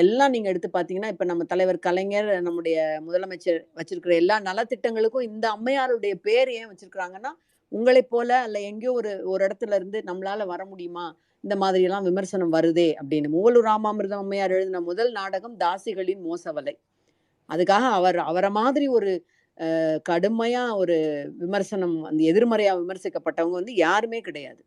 எல்லாம் நீங்க எடுத்து பார்த்தீங்கன்னா, இப்ப நம்ம தலைவர் கலைஞர், நம்முடைய முதலமைச்சர் வச்சிருக்கிற எல்லா நலத்திட்டங்களுக்கும் இந்த அம்மையாருடைய பேர் ஏன் வச்சிருக்கிறாங்கன்னா, உங்களைப் போல அல்ல எங்கேயோ ஒரு ஒரு இடத்துல இருந்து நம்மளால வர முடியுமா? இந்த மாதிரியெல்லாம் விமர்சனம் வருதே அப்படின்னு. மூவலூர் ராமாமிர்தம் அம்மையார் எழுதின முதல் நாடகம் தாசிகளின் மோசவலை. அதுக்காக அவர மாதிரி ஒரு கடுமையா ஒரு விமர்சனம், அந்த எதிர்மறையா விமர்சிக்கப்பட்டவங்க வந்து யாருமே கிடையாது.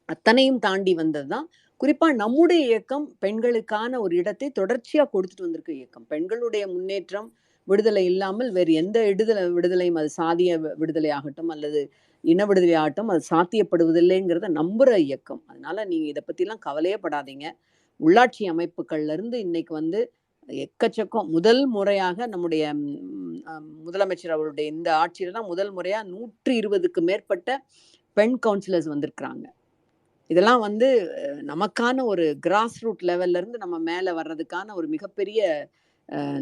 அத்தனையும் தாண்டி வந்ததுதான் குறிப்பா நம்முடைய இயக்கம் பெண்களுக்கான ஒரு இடத்தை தொடர்ச்சியா கொடுத்துட்டு வந்திருக்க இயக்கம். பெண்களுடைய முன்னேற்றம், விடுதலை இல்லாமல் வேறு எந்த விடுதலையும், அது சாதிய விடுதலை ஆகட்டும் அல்லது இன விடுதலை ஆகட்டும், அது சாத்தியப்படுவதில்லைங்கிறத நம்புற இயக்கம். அதனால நீங்க இதை பத்திலாம் கவலையே படாதீங்க. உள்ளாட்சி அமைப்புகள்ல இருந்து இன்னைக்கு வந்து எக்கச்சக்கம் முதல் முறையாக நம்முடைய முதலமைச்சர் அவருடைய இந்த ஆட்சியில தான் முதல் முறையா 120க்கு மேற்பட்ட பெண் கவுன்சிலர்ஸ் வந்திருக்கிறாங்க. இதெல்லாம் வந்து நமக்கான ஒரு கிராஸ் ரூட் லெவல்ல இருந்து நம்ம மேல வர்றதுக்கான ஒரு மிகப்பெரிய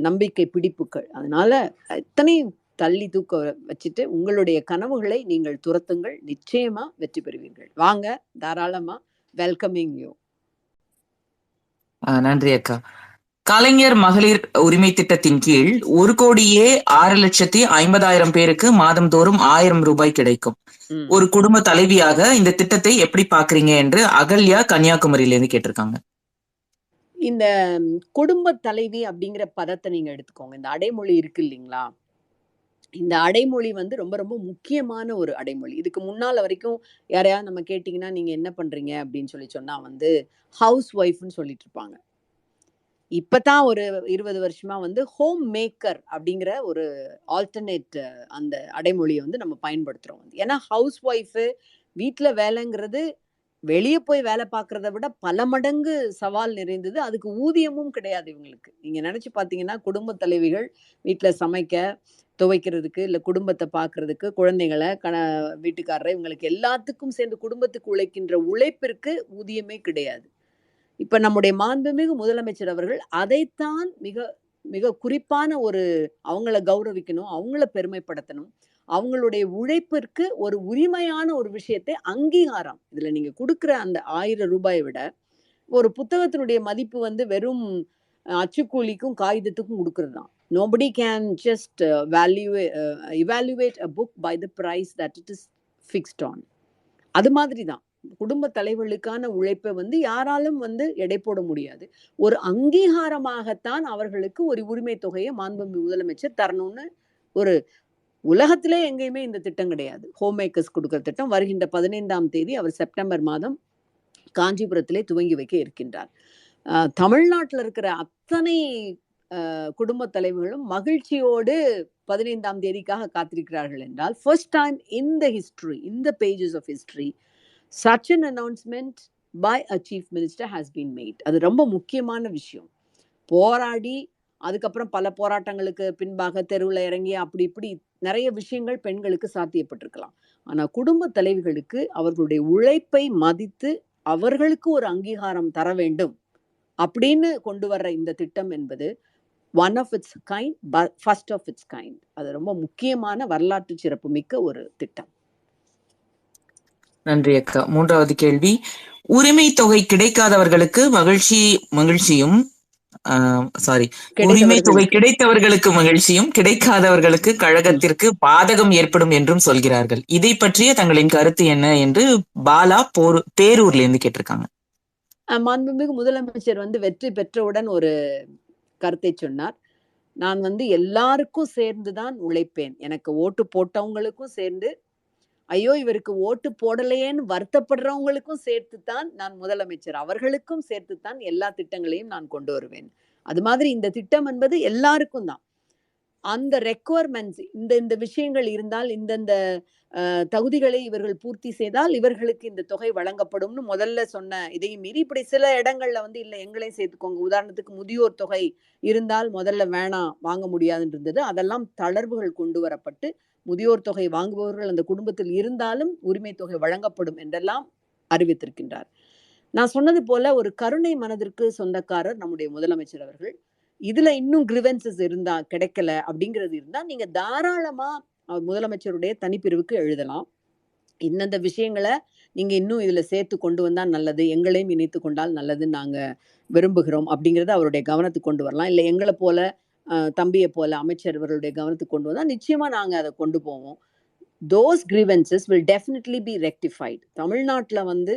நம்பிக்கை பிடிப்புகள். அதனால எத்தனையும் தள்ளி தூக்க வச்சுட்டு உங்களுடைய கனவுகளை நீங்கள் துரத்துங்கள், நிச்சயமா வெற்றி பெறுவீர்கள். வாங்க, தாராளமா வெல்கமிங் யூ. நன்றி அக்கா. கலைஞர் மகளிர் உரிமை திட்டத்தின் கீழ் 1,06,50,000 பேருக்கு மாதந்தோறும் 1000 ரூபாய் கிடைக்கும். ஒரு குடும்ப தலைவியாக இந்த திட்டத்தை எப்படி பாக்குறீங்க என்று அகல்யா கன்னியாகுமரியிலிருந்து கேட்டிருக்காங்க. இந்த குடும்ப தலைவி அப்படிங்கிற பதத்தை நீங்க எடுத்துக்கோங்க. இந்த அடைமொழி இருக்கு இல்லைங்களா? இந்த அடைமொழி வந்து ரொம்ப ரொம்ப முக்கியமான ஒரு அடைமொழி. இதுக்கு முன்னால வரைக்கும் யாரையாவது நம்ம கேட்டீங்கன்னா நீங்க என்ன பண்றீங்க அப்படின்னு சொன்னா வந்து ஹவுஸ் ஒய்ஃப்னு சொல்லிட்டு இருப்பாங்க. இப்பதான் ஒரு 20 வருஷமா வந்து ஹோம் மேக்கர் அப்படிங்கிற ஒரு ஆல்டர்னேட் அந்த அடைமொழியை வந்து நம்ம பயன்படுத்துறோம். ஏன்னா ஹவுஸ் ஒய்ஃபு வீட்டுல வேலைங்கிறது வெளியே போய் வேலை பார்க்கறத விட பல மடங்கு சவால் நிறைந்தது. அதுக்கு ஊதியமும் கிடையாது இவங்களுக்கு. நீங்க நினைச்சு பார்த்தீங்கன்னா குடும்ப தலைவிகள் வீட்டுல சமைக்க, துவைக்கிறதுக்கு, இல்ல குடும்பத்தை பார்க்கறதுக்கு, குழந்தைகளை வீட்டுக்காரரை, இவங்களுக்கு எல்லாத்துக்கும் சேர்ந்து குடும்பத்துக்கு உழைக்கின்ற உழைப்பிற்கு ஊதியமே கிடையாது. இப்ப நம்முடைய மாண்புமிகு முதலமைச்சர் அவர்கள் அதைத்தான் மிக மிக குறிப்பான ஒரு அவங்கள கௌரவிக்கணும், அவங்கள பெருமைப்படுத்தணும், அவங்களுடைய உழைப்பிற்கு ஒரு உரிமையான ஒரு விஷயத்தை அங்கீகாரம். இதுல நீங்க கொடுக்குற அந்த 1000 ரூபாயை விட ஒரு புத்தகத்தினுடைய மதிப்பு வந்து வெறும் அச்சுக்கூலிக்கும் காகிதத்துக்கும் கொடுக்கறது தான். Nobody can just evaluate a book by the price that it is fixed on. அது மாதிரி தான் குடும்ப தலைவர்களுக்கான உழைப்பை வந்து யாராலும் வந்து எடை போட முடியாது. ஒரு அங்கீகாரமாகத்தான் அவர்களுக்கு ஒரு உரிமை தொகையை மாண்புமிகு முதலமைச்சர் தரணும்னு ஒரு உலகத்திலே எங்கேயுமே இந்த திட்டம் கிடையாது. ஹோம் மேக்கர்ஸ் கொடுக்கிற திட்டம் வருகின்ற 15ஆம் தேதி அவர் செப்டம்பர் மாதம் காஞ்சிபுரத்திலே துவங்கி வைக்க இருக்கின்றார். தமிழ்நாட்டில் இருக்கிற அத்தனை குடும்ப தலைவர்களும் மகிழ்ச்சியோடு 15ஆம் தேதிக்காக காத்திருக்கிறார்கள் என்றால் first time in the history, in the pages of history, such an announcement by a chief minister has been made. அது ரொம்ப முக்கியமான விஷயம். போராடி அதுக்கப்புறம் பல போராட்டங்களுக்கு பின்பாக தெருவில் இறங்கி அப்படி இப்படி நிறைய விஷயங்கள் பெண்களுக்கு சாத்தியப்பட்டிருக்கலாம். ஆனால் குடும்ப தலைவிகளுக்கு அவர்களுடைய உழைப்பை மதித்து அவர்களுக்கு ஒரு அங்கீகாரம் தர வேண்டும் அப்படின்னு கொண்டு வர்ற இந்த திட்டம் என்பது one of its kind, first of its kind. அது ரொம்ப முக்கியமான வரலாற்று சிறப்பு மிக்க ஒரு திட்டம். நன்றி அக்கா. 3வது கேள்வி, உரிமை தொகை கிடைக்காதவர்களுக்கு மகிழ்ச்சியும் உரிமை தொகை கிடைத்தவர்களுக்கு மகிழ்ச்சியும் கிடைக்காதவர்களுக்கு கழகத்திற்கு பாதகம் ஏற்படும் என்றும் சொல்கிறார்கள். இதை பற்றிய தங்களின் கருத்து என்ன என்று பாலா பேரூர்ல இருந்து கேட்டிருக்காங்க. மாண்புமிகு முதலமைச்சர் வந்து வெற்றி பெற்றவுடன் ஒரு கருத்தை சொன்னார். நான் வந்து எல்லாருக்கும் சேர்ந்துதான் உழைப்பேன். எனக்கு ஓட்டு போட்டவங்களுக்கும் சேர்ந்து, ஐயோ இவருக்கு ஓட்டு போடலையேன்னு வருத்தப்படுறவங்களுக்கும் சேர்த்துத்தான் நான் முதலமைச்சர், அவர்களுக்கும் சேர்த்துத்தான் எல்லா திட்டங்களையும் நான் கொண்டு வருவேன். அது மாதிரி இந்த திட்டம் என்பது எல்லாருக்கும் தான். அந்த ரெக்குவயர்மெண்ட்ஸ், இந்த விஷயங்கள் இருந்தால், இந்தந்த தகுதிகளை இவர்கள் பூர்த்தி செய்தால் இவர்களுக்கு இந்த தொகை வழங்கப்படும்னு முதல்ல சொன்ன இதையும் மீறி இப்படி சில இடங்கள்ல வந்து இல்லை எங்களையும் சேர்த்துக்கோங்க, உதாரணத்துக்கு முதியோர் தொகை இருந்தால் முதல்ல வேணாம், வாங்க முடியாதுன்னு இருந்தது. அதெல்லாம் தளர்வுகள் கொண்டு வரப்பட்டு முதியோர் தொகை வாங்குபவர்கள் அந்த குடும்பத்தில் இருந்தாலும் உரிமை தொகை வழங்கப்படும் என்றெல்லாம் அறிவித்திருக்கின்றார். நான் சொன்னது போல ஒரு கருணை மனதிற்கு சொந்தக்காரர் நம்முடைய முதலமைச்சர் அவர்கள். இதுல இன்னும் கிரிவன்சஸ் இருந்தா, கிடைக்கல அப்படிங்கிறது இருந்தா நீங்க தாராளமா முதலமைச்சருடைய தனிப்பிரிவுக்கு எழுதலாம். இந்தந்த விஷயங்களை நீங்க இன்னும் இதுல சேர்த்து கொண்டு வந்தா நல்லது, எங்களையும் இணைத்து கொண்டால் நல்லதுன்னு நாங்க விரும்புகிறோம் அப்படிங்கிறத அவருடைய கவனத்துக்கு கொண்டு வரலாம். இல்லை எங்களை போல தம்பியை போல அமைச்சர் இவர்களுடைய கவனத்துக்கு கொண்டு வந்தால் நிச்சயமா நாங்க அதை கொண்டு போவோம். those grievances will definitely be rectified. தமிழ்நாட்டுல வந்து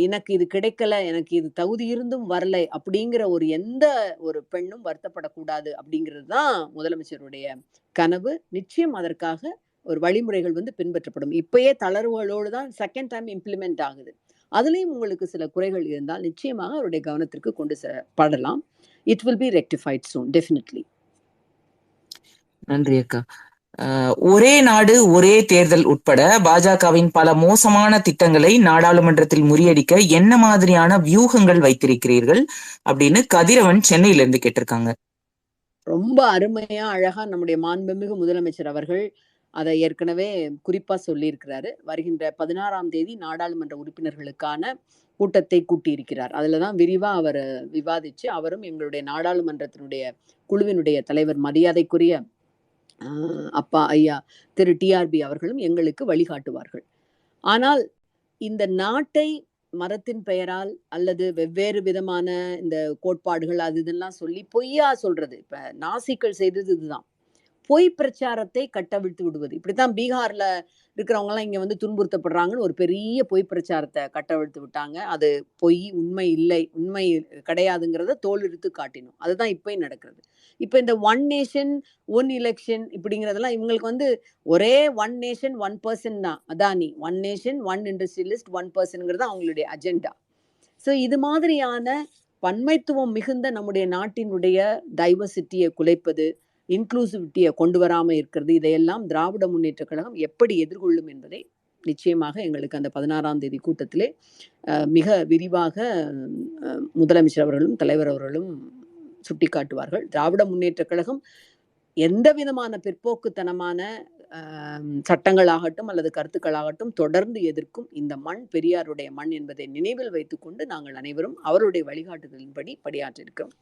எனக்கு இது கிடைக்கல, எனக்கு இது தகுதி இருந்தும் வரலை அப்படிங்கிற எந்த ஒரு பெண்ணும் வருத்தப்படக்கூடாது அப்படிங்கிறது தான் முதலமைச்சருடைய கனவு. நிச்சயம் அதற்காக ஒரு வழிமுறைகள் வந்து பின்பற்றப்படும். இப்பயே தளர்வுகளோடு தான் செகண்ட் டைம் இம்ப்ளிமெண்ட் ஆகுது. அதுலேயும் உங்களுக்கு சில குறைகள் இருந்தால் நிச்சயமாக அவருடைய கவனத்திற்கு கொண்டு படலாம். It will be rectified soon, definitely. நன்றி அக்கா. ஒரே நாடு ஒரே தேர்தல் உட்பட பாஜகவின் பல மோசமான திட்டங்களை நாடாளுமன்றத்தில் முறியடிக்க என்ன மாதிரியான வியூகங்கள் வைத்திருக்கிறீர்கள் அப்படின்னு கதிரவன் சென்னையில இருந்து கேட்டிருக்காங்க. ரொம்ப அருமையா அழகா நம்முடைய மாண்புமிகு முதலமைச்சர் அவர்கள் அதை ஏற்கனவே குறிப்பா சொல்லியிருக்கிறாரு. வருகின்ற 16ஆம் தேதி நாடாளுமன்ற உறுப்பினர்களுக்கான கூட்டத்தை கூட்டியிருக்கிறார். அதுலதான் விரிவா அவர் விவாதிச்சு அவரும் எங்களுடைய நாடாளுமன்றத்தினுடைய குழுவினுடைய தலைவர் மரியாதைக்குரிய அப்பா ஐயா திரு டிஆர்பி அவர்களும் எங்களுக்கு வழிகாட்டுவார்கள். ஆனால் இந்த நாட்டை மரத்தின் பெயரால் அல்லது வெவ்வேறு விதமான இந்த கோட்பாடுகள் அது இதெல்லாம் சொல்லி பொய்யா சொல்றது. இப்ப நாசிக்கள் செய்தது இதுதான், பொய் பிரச்சாரத்தை கட்டவிழ்த்து விடுவது. இப்படித்தான் பீகார்ல இருக்கிறவங்க எல்லாம் இங்க வந்து துன்புறுத்தப்படுறாங்கன்னு ஒரு பெரிய பொய் பிரச்சாரத்தை கட்டவிழ்த்து விட்டாங்க. அது பொய், உண்மை இல்லை, உண்மை கிடையாதுங்கிறத தோலுரித்து காட்டினோம். அதுதான் இப்பயும் நடக்கிறது. இப்ப இந்த 1 நேஷன் 1 எலெக்ஷன் இப்படிங்கிறதெல்லாம் இவங்களுக்கு வந்து ஒரே 1 நேஷன் 1 பர்சன் தான். அதானி 1 நேஷன் 1 இண்டஸ்ட்ரியலிஸ்ட் 1 பர்சன்ங்கிறது அவங்களுடைய அஜெண்டா. ஸோ இது மாதிரியான பன்மைத்துவம் மிகுந்த நம்முடைய நாட்டினுடைய டைவர்சிட்டியை குலைப்பது, இன்க்ளூசிவிட்டியை கொண்டு வராம இருக்கிறது, இதையெல்லாம் திராவிட முன்னேற்ற கழகம் எப்படி எதிர்கொள்ளும் என்பதை நிச்சயமாக எங்களுக்கு அந்த 16ஆம் தேதி கூட்டத்திலே மிக விரிவாக முதலமைச்சர் அவர்களும் தலைவர் அவர்களும் சுட்டி காட்டுவார்கள். திராவிட முன்னேற்ற கழகம் எந்த விதமான பிற்போக்குத்தனமான சட்டங்களாகட்டும் அல்லது கருத்துக்களாகட்டும் தொடர்ந்து எதிர்க்கும். இந்த மண் பெரியாருடைய மண் என்பதை நினைவில் வைத்துக்கொண்டு நாங்கள் அனைவரும் அவருடைய வழிகாட்டுதலின்படி பணியாற்றிருக்கிறோம்.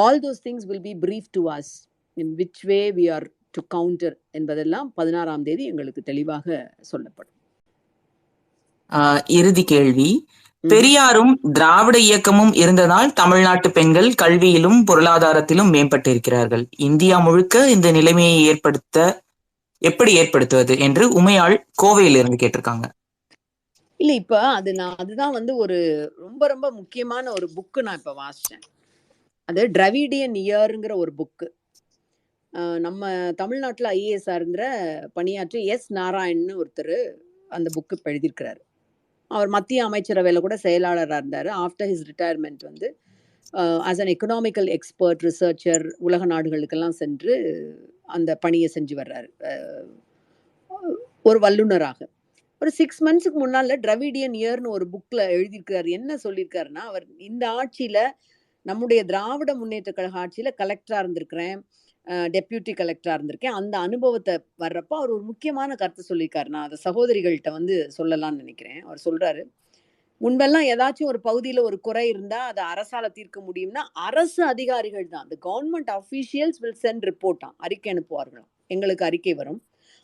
All those things will be brief to us in which way we are to counter என்பதெல்லாம் 16ஆம் தேதி எங்களுக்கு தெளிவாக சொல்லப்படும். இறுதி கேள்வி, பெரியாரும் திராவிட இயக்கமும் இருந்ததால் தமிழ்நாட்டு பெண்கள் கல்வியிலும் பொருளாதாரத்திலும் மேம்பட்டிருக்கிறார்கள். இந்தியா முழுக்க இந்த நிலைமையை எப்படி ஏற்படுத்துவது என்று உமையாள் கோவையிலிருந்து கேட்டிருக்காங்க. இல்ல இப்ப அதுதான் வந்து ஒரு ரொம்ப ரொம்ப முக்கியமான ஒரு புக்கு நான் இப்ப வாசிச்சேன். அது டிராவிடியன் இயர்ங்கிற ஒரு புக்கு. நம்ம தமிழ்நாட்டில் ஐஏஎஸ் இருந்த பணியாற்றி எஸ் நாராயணன் ஒருத்தர் அந்த புக்கு எழுதியிருக்கிறார். அவர் மத்திய அமைச்சரவையில் கூட செயலாளராக இருந்தார். ஆஃப்டர் ஹிஸ் ரிட்டையர்மெண்ட் வந்து as an economical expert researcher உலக நாடுகளுக்கெல்லாம் சென்று அந்த பணியை செஞ்சு வர்றாரு ஒரு வல்லுநராக. ஒரு 6 மந்த்ஸுக்கு முன்னால் டிராவிடியன் இயர்னு ஒரு புக்கில் எழுதியிருக்கிறார். என்ன சொல்லியிருக்காருன்னா, அவர் இந்த ஆட்சியில் நம்முடைய திராவிட முன்னேற்ற கழக ஆட்சியில் கலெக்டராக இருந்திருக்கிறேன், டெப்யூட்டி கலெக்டராக இருந்திருக்கேன். அந்த அனுபவத்தை வர்றப்போ அவர் ஒரு முக்கியமான கருத்தை சொல்லியிருக்காரு. நான் அதை சகோதரிகள்கிட்ட வந்து சொல்லலாம்னு நினைக்கிறேன். அவர் சொல்கிறாரு, முன்பெல்லாம் ஏதாச்சும் ஒரு பகுதியில் ஒரு குறை இருந்தால் அதை அரசால் தீர்க்க முடியும்னா அரசு அதிகாரிகள் தான், the government officials will send report, அறிக்கை அனுப்புவார்களாம், எங்களுக்கு அறிக்கை வரும்.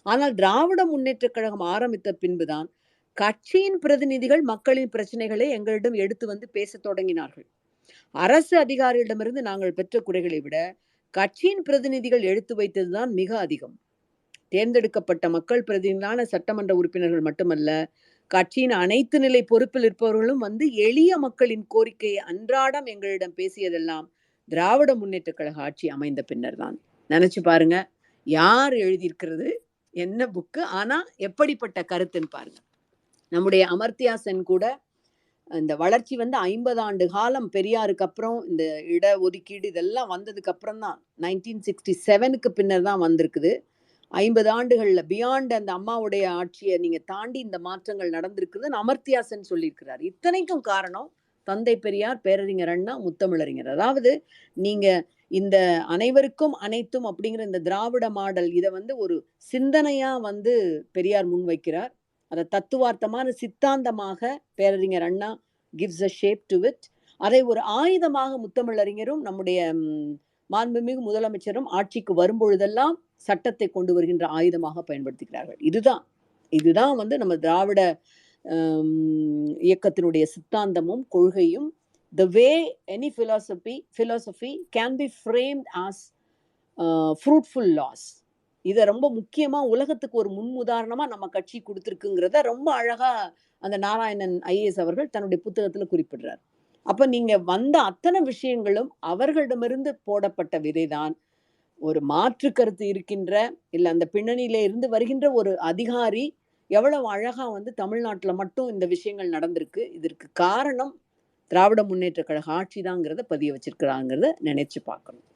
ஆனால் திராவிட முன்னேற்ற கழகம் ஆரம்பித்த பின்புதான் கட்சியின் பிரதிநிதிகள் மக்களின் பிரச்சனைகளை எங்களிடம் எடுத்து வந்து பேச தொடங்கினார்கள். அரசு அதிகாரிகளிடமிருந்து நாங்கள் பெற்ற குறைகளை விட கட்சியின் பிரதிநிதிகள் எடுத்து வைத்ததுதான் மிக அதிகம். தேர்ந்தெடுக்கப்பட்ட மக்கள் பிரதிநிதிகளான சட்டமன்ற உறுப்பினர்கள் மட்டுமல்ல, கட்சியின் அனைத்து நிலை பொறுப்பில் இருப்பவர்களும் வந்து எளிய மக்களின் கோரிக்கையை அன்றாடம் எங்களிடம் பேசியதெல்லாம் திராவிட முன்னேற்ற கழக ஆட்சி அமைந்த பின்னர் தான். நினைச்சு பாருங்க, யார் எழுதியிருக்கிறது, என்ன புக்கு, ஆனா எப்படிப்பட்ட கருத்துன்னு பாருங்க. நம்முடைய அமர்த்தியா சென் கூட இந்த வளர்ச்சி வந்து 50 ஆண்டு காலம் பெரியாருக்கு அப்புறம் இந்த இட ஒதுக்கீடு இதெல்லாம் வந்ததுக்கு அப்புறம் தான் 1967க்கு பின்னர் தான் வந்திருக்குது. 50 ஆண்டுகள்ல பியாண்ட் அந்த அம்மாவுடைய ஆட்சியை நீங்க தாண்டி இந்த மாற்றங்கள் நடந்திருக்குதுன்னு அமர்த்தியா சென் சொல்லியிருக்கிறார். இத்தனைக்கும் காரணம் தந்தை பெரியார், பேரறிஞர் அண்ணா, முத்தமிழறிஞர். அதாவது நீங்க இந்த அனைவருக்கும் அனைத்தும் அப்படிங்கிற இந்த திராவிட மாடல் இதை வந்து ஒரு சிந்தனையா வந்து பெரியார் முன்வைக்கிறார். அதை தத்துவார்த்தமான சித்தாந்தமாக பேரறிஞர் அண்ணா gives a shape to it. அதை ஒரு ஆயுதமாக முத்தமிழறிஞரும் நம்முடைய மாண்புமிகு முதலமைச்சரும் ஆட்சிக்கு வரும்பொழுதெல்லாம் சட்டத்தை கொண்டு வருகின்ற ஆயுதமாக பயன்படுத்துகிறார்கள். இதுதான் வந்து நம்ம திராவிட இயக்கத்தினுடைய சித்தாந்தமும் கொள்கையும் the way any philosophy can be framed as fruitful laws. இதை ரொம்ப முக்கியமாக உலகத்துக்கு ஒரு முன்னுதாரணமாக நம்ம கட்சி கொடுத்துருக்குங்கிறத ரொம்ப அழகாக அந்த நாராயணன் ஐஏஎஸ் அவர்கள் தன்னுடைய புத்தகத்தில் குறிப்பிடுறார். அப்போ நீங்கள் வந்த அத்தனை விஷயங்களும் அவர்களிடமிருந்து போடப்பட்ட விதைதான். ஒரு மாற்று கருத்து இருக்கின்ற இல்லை அந்த பின்னணியில இருந்து வருகின்ற ஒரு அதிகாரி எவ்வளவு அழகா தமிழ்நாட்டில் மட்டும் இந்த விஷயங்கள் நடந்திருக்கு, இதற்கு காரணம் திராவிட முன்னேற்ற கழக ஆட்சி தாங்கிறத பதிய வச்சிருக்கிறாங்கிறத நினைச்சு பார்க்கணும்.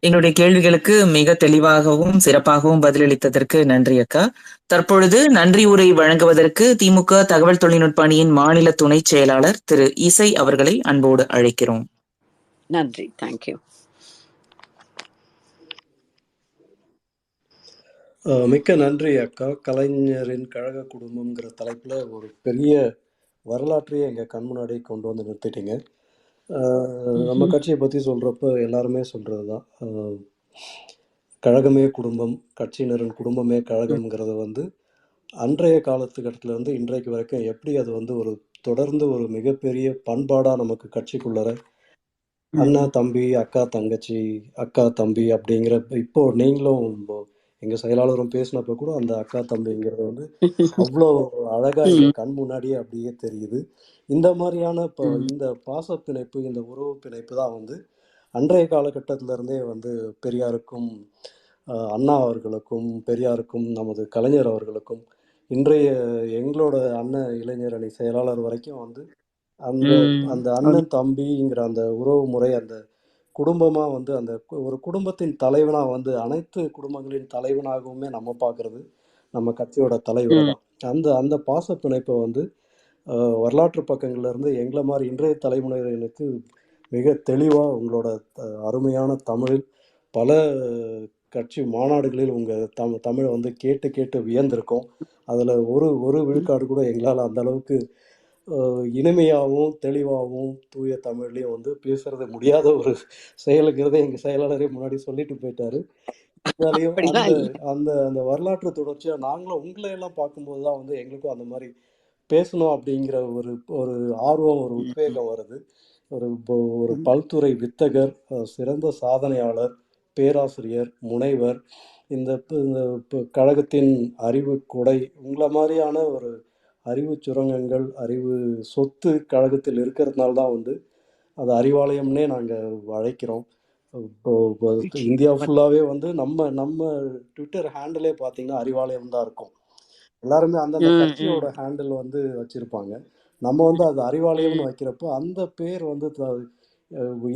எங்களுடைய கேள்விகளுக்கு மிக தெளிவாகவும் சிறப்பாகவும் பதிலளித்ததற்கு நன்றி அக்கா. தற்பொழுது நன்றி உரை வழங்குவதற்கு திமுக தகவல் தொழில்நுட்ப அணியின் மாநில துணை செயலாளர் திரு இசை அவர்களை அன்போடு அழைக்கிறோம். நன்றி. தேங்க்யூ. மிக்க நன்றி அக்கா. கலைஞரின் கழக குடும்பம்ங்கிற தலைப்பில் ஒரு பெரிய வரலாற்றையே எங்கள் கண் முன்னாடி கொண்டு வந்து நிறுத்திட்டீங்க. நம்ம கட்சியை பற்றி சொல்கிறப்ப எல்லாருமே சொல்கிறது தான், கழகமே குடும்பம், கட்சியினரின் குடும்பமே கழகம்ங்கிறது அன்றைய காலத்துக்கட்டத்துலேருந்து இன்றைக்கு வரைக்கும் எப்படி அது ஒரு தொடர்ந்து ஒரு மிகப்பெரிய பண்பாடாக நமக்கு கட்சிக்குள்ளற அண்ணா தம்பி, அக்கா தங்கச்சி, அக்கா தம்பி அப்படிங்கிற, இப்போ நீங்களும் எங்கள் செயலாளரும் பேசினப்ப கூட அந்த அக்கா தம்பிங்கிறது அவ்வளோ அழகாக எங்கள் கண் முன்னாடியே அப்படியே தெரியுது. இந்த மாதிரியான இப்போ இந்த பாச பிணைப்பு, இந்த உறவு பிணைப்பு தான் அன்றைய காலகட்டத்திலேருந்தே பெரியாருக்கும் அண்ணா அவர்களுக்கும், பெரியாருக்கும், நமது கலைஞர் அவர்களுக்கும், இன்றைய எங்களோட அண்ணன் இளைஞர் அணி செயலாளர் வரைக்கும் அந்த அந்த அண்ணன் தம்பிங்கிற அந்த உறவு முறை, அந்த குடும்பமாக அந்த ஒரு குடும்பத்தின் தலைவனாக அனைத்து குடும்பங்களின் தலைவனாகவுமே நம்ம பார்க்குறது நம்ம கட்சியோட தலைவரை தான். அந்த அந்த பாச பிணைப்பை வரலாற்று பக்கங்கள்லேருந்து எங்களை மாதிரி இன்றைய தலைமுறையினருக்கு மிக தெளிவாக உங்களோட அருமையான தமிழில் பல கட்சி மாநாடுகளில் உங்கள் தமிழை கேட்டு கேட்டு வியந்திருக்கோம். அதில் ஒரு விழுக்காடு கூட எங்களால் அந்த அளவுக்கு இனிமையாகவும் தெளிவாகவும் தூய தமிழ்லையும் பேசுறது முடியாத ஒரு செயலுங்கிறத எங்கள் செயலாளரே முன்னாடி சொல்லிட்டு போயிட்டாரு. இருந்தாலையும் அந்த அந்த வரலாற்று தொடர்ச்சியாக நாங்களும் உங்களையெல்லாம் பார்க்கும்போது தான் எங்களுக்கும் அந்த மாதிரி பேசணும் அப்படிங்கிற ஒரு ஒரு ஆர்வம், ஒரு உத்வேகம் வருது. ஒரு பல்துறை வித்தகர், சிறந்த சாதனையாளர், பேராசிரியர், முனைவர், இந்த கழகத்தின் அறிவு கொடை, உங்களை மாதிரியான ஒரு அறிவு சுரங்கங்கள், அறிவு சொத்து கழகத்தில் இருக்கிறதுனால தான் அது அறிவாலயம்னே நாங்கள் அழைக்கிறோம். இப்போ இந்தியா ஃபுல்லாகவே நம்ம நம்ம ட்விட்டர் ஹேண்டிலே பார்த்தீங்கன்னா அறிவாலயம் தான் இருக்கும். எல்லாருமே அந்தந்த கட்சியோட ஹேண்டில் வச்சுருப்பாங்க. நம்ம அது அறிவாலயம்னு வைக்கிறப்போ அந்த பேர்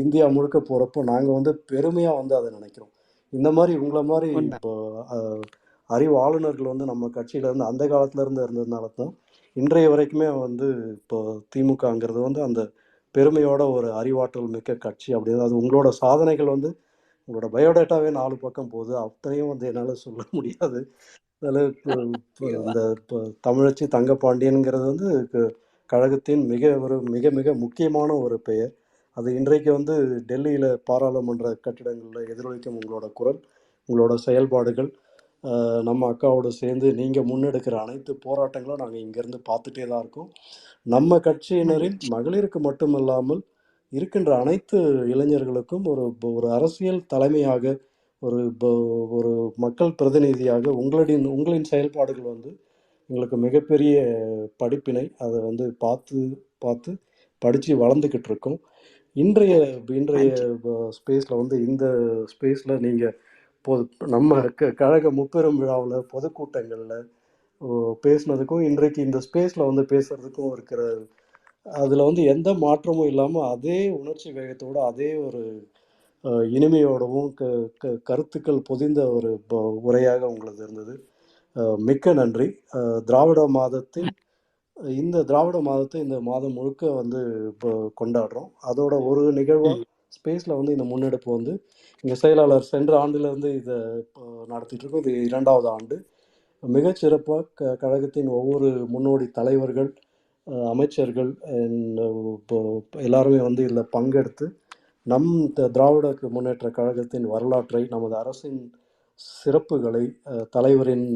இந்தியா முழுக்க போகிறப்போ நாங்கள் பெருமையாக அதை நினைக்கிறோம். இந்த மாதிரி உங்களை மாதிரி இப்போ அறிவு ஆளுநர்கள் நம்ம கட்சியிலேருந்து அந்த காலத்துலேருந்து இருந்ததுனால தான் இன்றைய வரைக்குமே இப்போ திமுகங்கிறது அந்த பெருமையோட ஒரு அறிவாற்றல் மிக்க கட்சி அப்படின்னு. அது உங்களோட சாதனைகள் உங்களோட பயோடேட்டாவே 4 பக்கம் போகுது. அத்தனையும் என்னால் சொல்ல முடியாது. அதில் இந்த இப்போ தமிழச்சி தங்கப்பாண்டியன்கிறது கழகத்தின் மிக மிக முக்கியமான ஒரு பெயர். அது இன்றைக்கு டெல்லியில் பாராளுமன்ற கட்டிடங்களில் எதிரொலிக்கும் உங்களோட குரல், உங்களோட செயல்பாடுகள், நம்ம அக்காவோடு சேர்ந்து நீங்கள் முன்னெடுக்கிற அனைத்து போராட்டங்களும் நாங்கள் இங்கேருந்து பார்த்துட்டே தான் இருக்கோம். நம்ம கட்சியினரின் மகளிருக்கு மட்டுமல்லாமல் இருக்கின்ற அனைத்து இளைஞர்களுக்கும் ஒரு அரசியல் தலைமையாக, ஒரு மக்கள் பிரதிநிதியாக உங்களின் செயல்பாடுகள் எங்களுக்கு மிகப்பெரிய படிப்பினை. அதை பார்த்து படித்து வளர்ந்துக்கிட்டு இருக்கோம். இன்றைய ஸ்பேஸில் இந்த ஸ்பேஸில் நீங்கள் நம்ம கழக முப்பெரும் விழாவில் பொதுக்கூட்டங்களில் பேசுனதுக்கும் இன்றைக்கு இந்த ஸ்பேஸில் பேசுகிறதுக்கும் இருக்கிற அதில் எந்த மாற்றமும் இல்லாமல் அதே உணர்ச்சி வேகத்தோடு, அதே ஒரு இனிமையோடவும் கருத்துக்கள் பொதிந்த ஒரு உரையாக உங்களது இருந்தது. மிக்க நன்றி. திராவிட மாதத்தை இந்த மாதம் முழுக்க இப்போ கொண்டாடுறோம். அதோட ஒரு நிகழ்வாக ஸ்பேஸில் இந்த முன்னெடுப்பு எங்கள் செயலாளர் சென்ற ஆண்டிலிருந்து இதை நடத்திட்டு இருக்கோம். இது 2வது ஆண்டு. மிகச்சிறப்பாக கழகத்தின் ஒவ்வொரு முன்னோடி தலைவர்கள், அமைச்சர்கள் இப்போ எல்லாருமே இதில் பங்கெடுத்து திராவிட முன்னேற்ற கழகத்தின் வரலாற்றை, நமது அரசின் சிறப்புகளை, தலைவரின்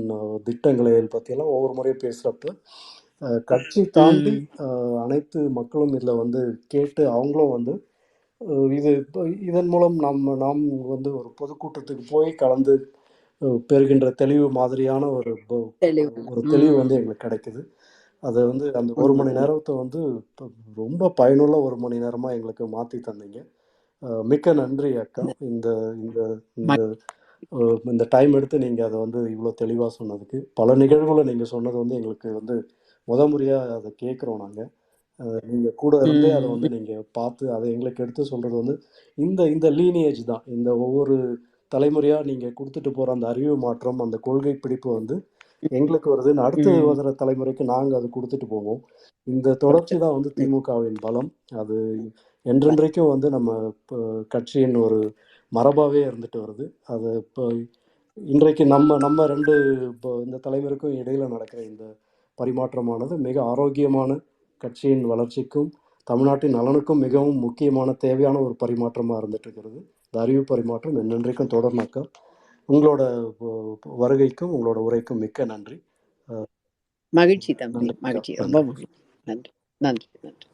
திட்டங்களை பற்றியெல்லாம் ஒவ்வொரு முறையும் பேசுகிறப்ப கட்சி தாண்டி அனைத்து மக்களும் இதில் வந்து கேட்டு அவங்களும் வந்து இது இதன் மூலம் நாம் வந்து ஒரு பொதுக்கூட்டத்துக்கு போய் கலந்து பெறுகின்ற தெளிவு மாதிரியான ஒரு தெளிவு வந்து எங்களுக்கு கிடைக்குது. அது வந்து அந்த 1 மணி நேரத்தை வந்து ரொம்ப பயனுள்ள 1 மணி நேரமாக எங்களுக்கு மாற்றி தந்தீங்க. மிக்க நன்றி அக்கா. இந்த இந்த இந்த இந்த டைம் எடுத்து நீங்கள் அதை வந்து இவ்வளோ தெளிவாக சொன்னதுக்கு. பல நிகழ்வுகளை நீங்கள் சொன்னது வந்து எங்களுக்கு வந்து முறையாக அதை கேட்குறோம் நாங்கள். நீங்கள் கூட இருந்தே அதை வந்து நீங்கள் பார்த்து அதை எங்களுக்கு எடுத்து சொல்கிறது வந்து இந்த லீனியேஜ் தான். இந்த ஒவ்வொரு தலைமுறையாக நீங்கள் கொடுத்துட்டு போகிற அந்த அறிவு மாற்றம், அந்த கொள்கை பிடிப்பு வந்து எங்களுக்கு வருதுன்னு அடுத்து வர தலைமுறைக்கு நாங்கள் அதை கொடுத்துட்டு போவோம். இந்த தொடர்ச்சி தான் வந்து திமுகவின் பலம். அது என்றென்றைக்கும் வந்து நம்ம கட்சியின் ஒரு மரபாகவே இருந்துட்டு வருது. அது இப்போ இன்றைக்கு நம்ம 2 இப்போ இந்த தலைமுறைக்கும் இடையில நடக்கிற இந்த பரிமாற்றமானது மிக ஆரோக்கியமான கட்சியின் வளர்ச்சிக்கும் தமிழ்நாட்டின் நலனுக்கும் மிகவும் முக்கியமான தேவையான ஒரு பரிமாற்றமாக இருந்துட்டு இருக்கிறது. இந்த அறிவு பரிமாற்றம் என்னென்றைக்கும் தொடர்னாக்கா. உங்களோட வருகைக்கும் உங்களோட உரைக்கும் மிக்க நன்றி. மகிழ்ச்சி தம்பி, மகிழ்ச்சி, ரொம்ப மகிழ்ச்சி. நன்றி நன்றி நன்றி.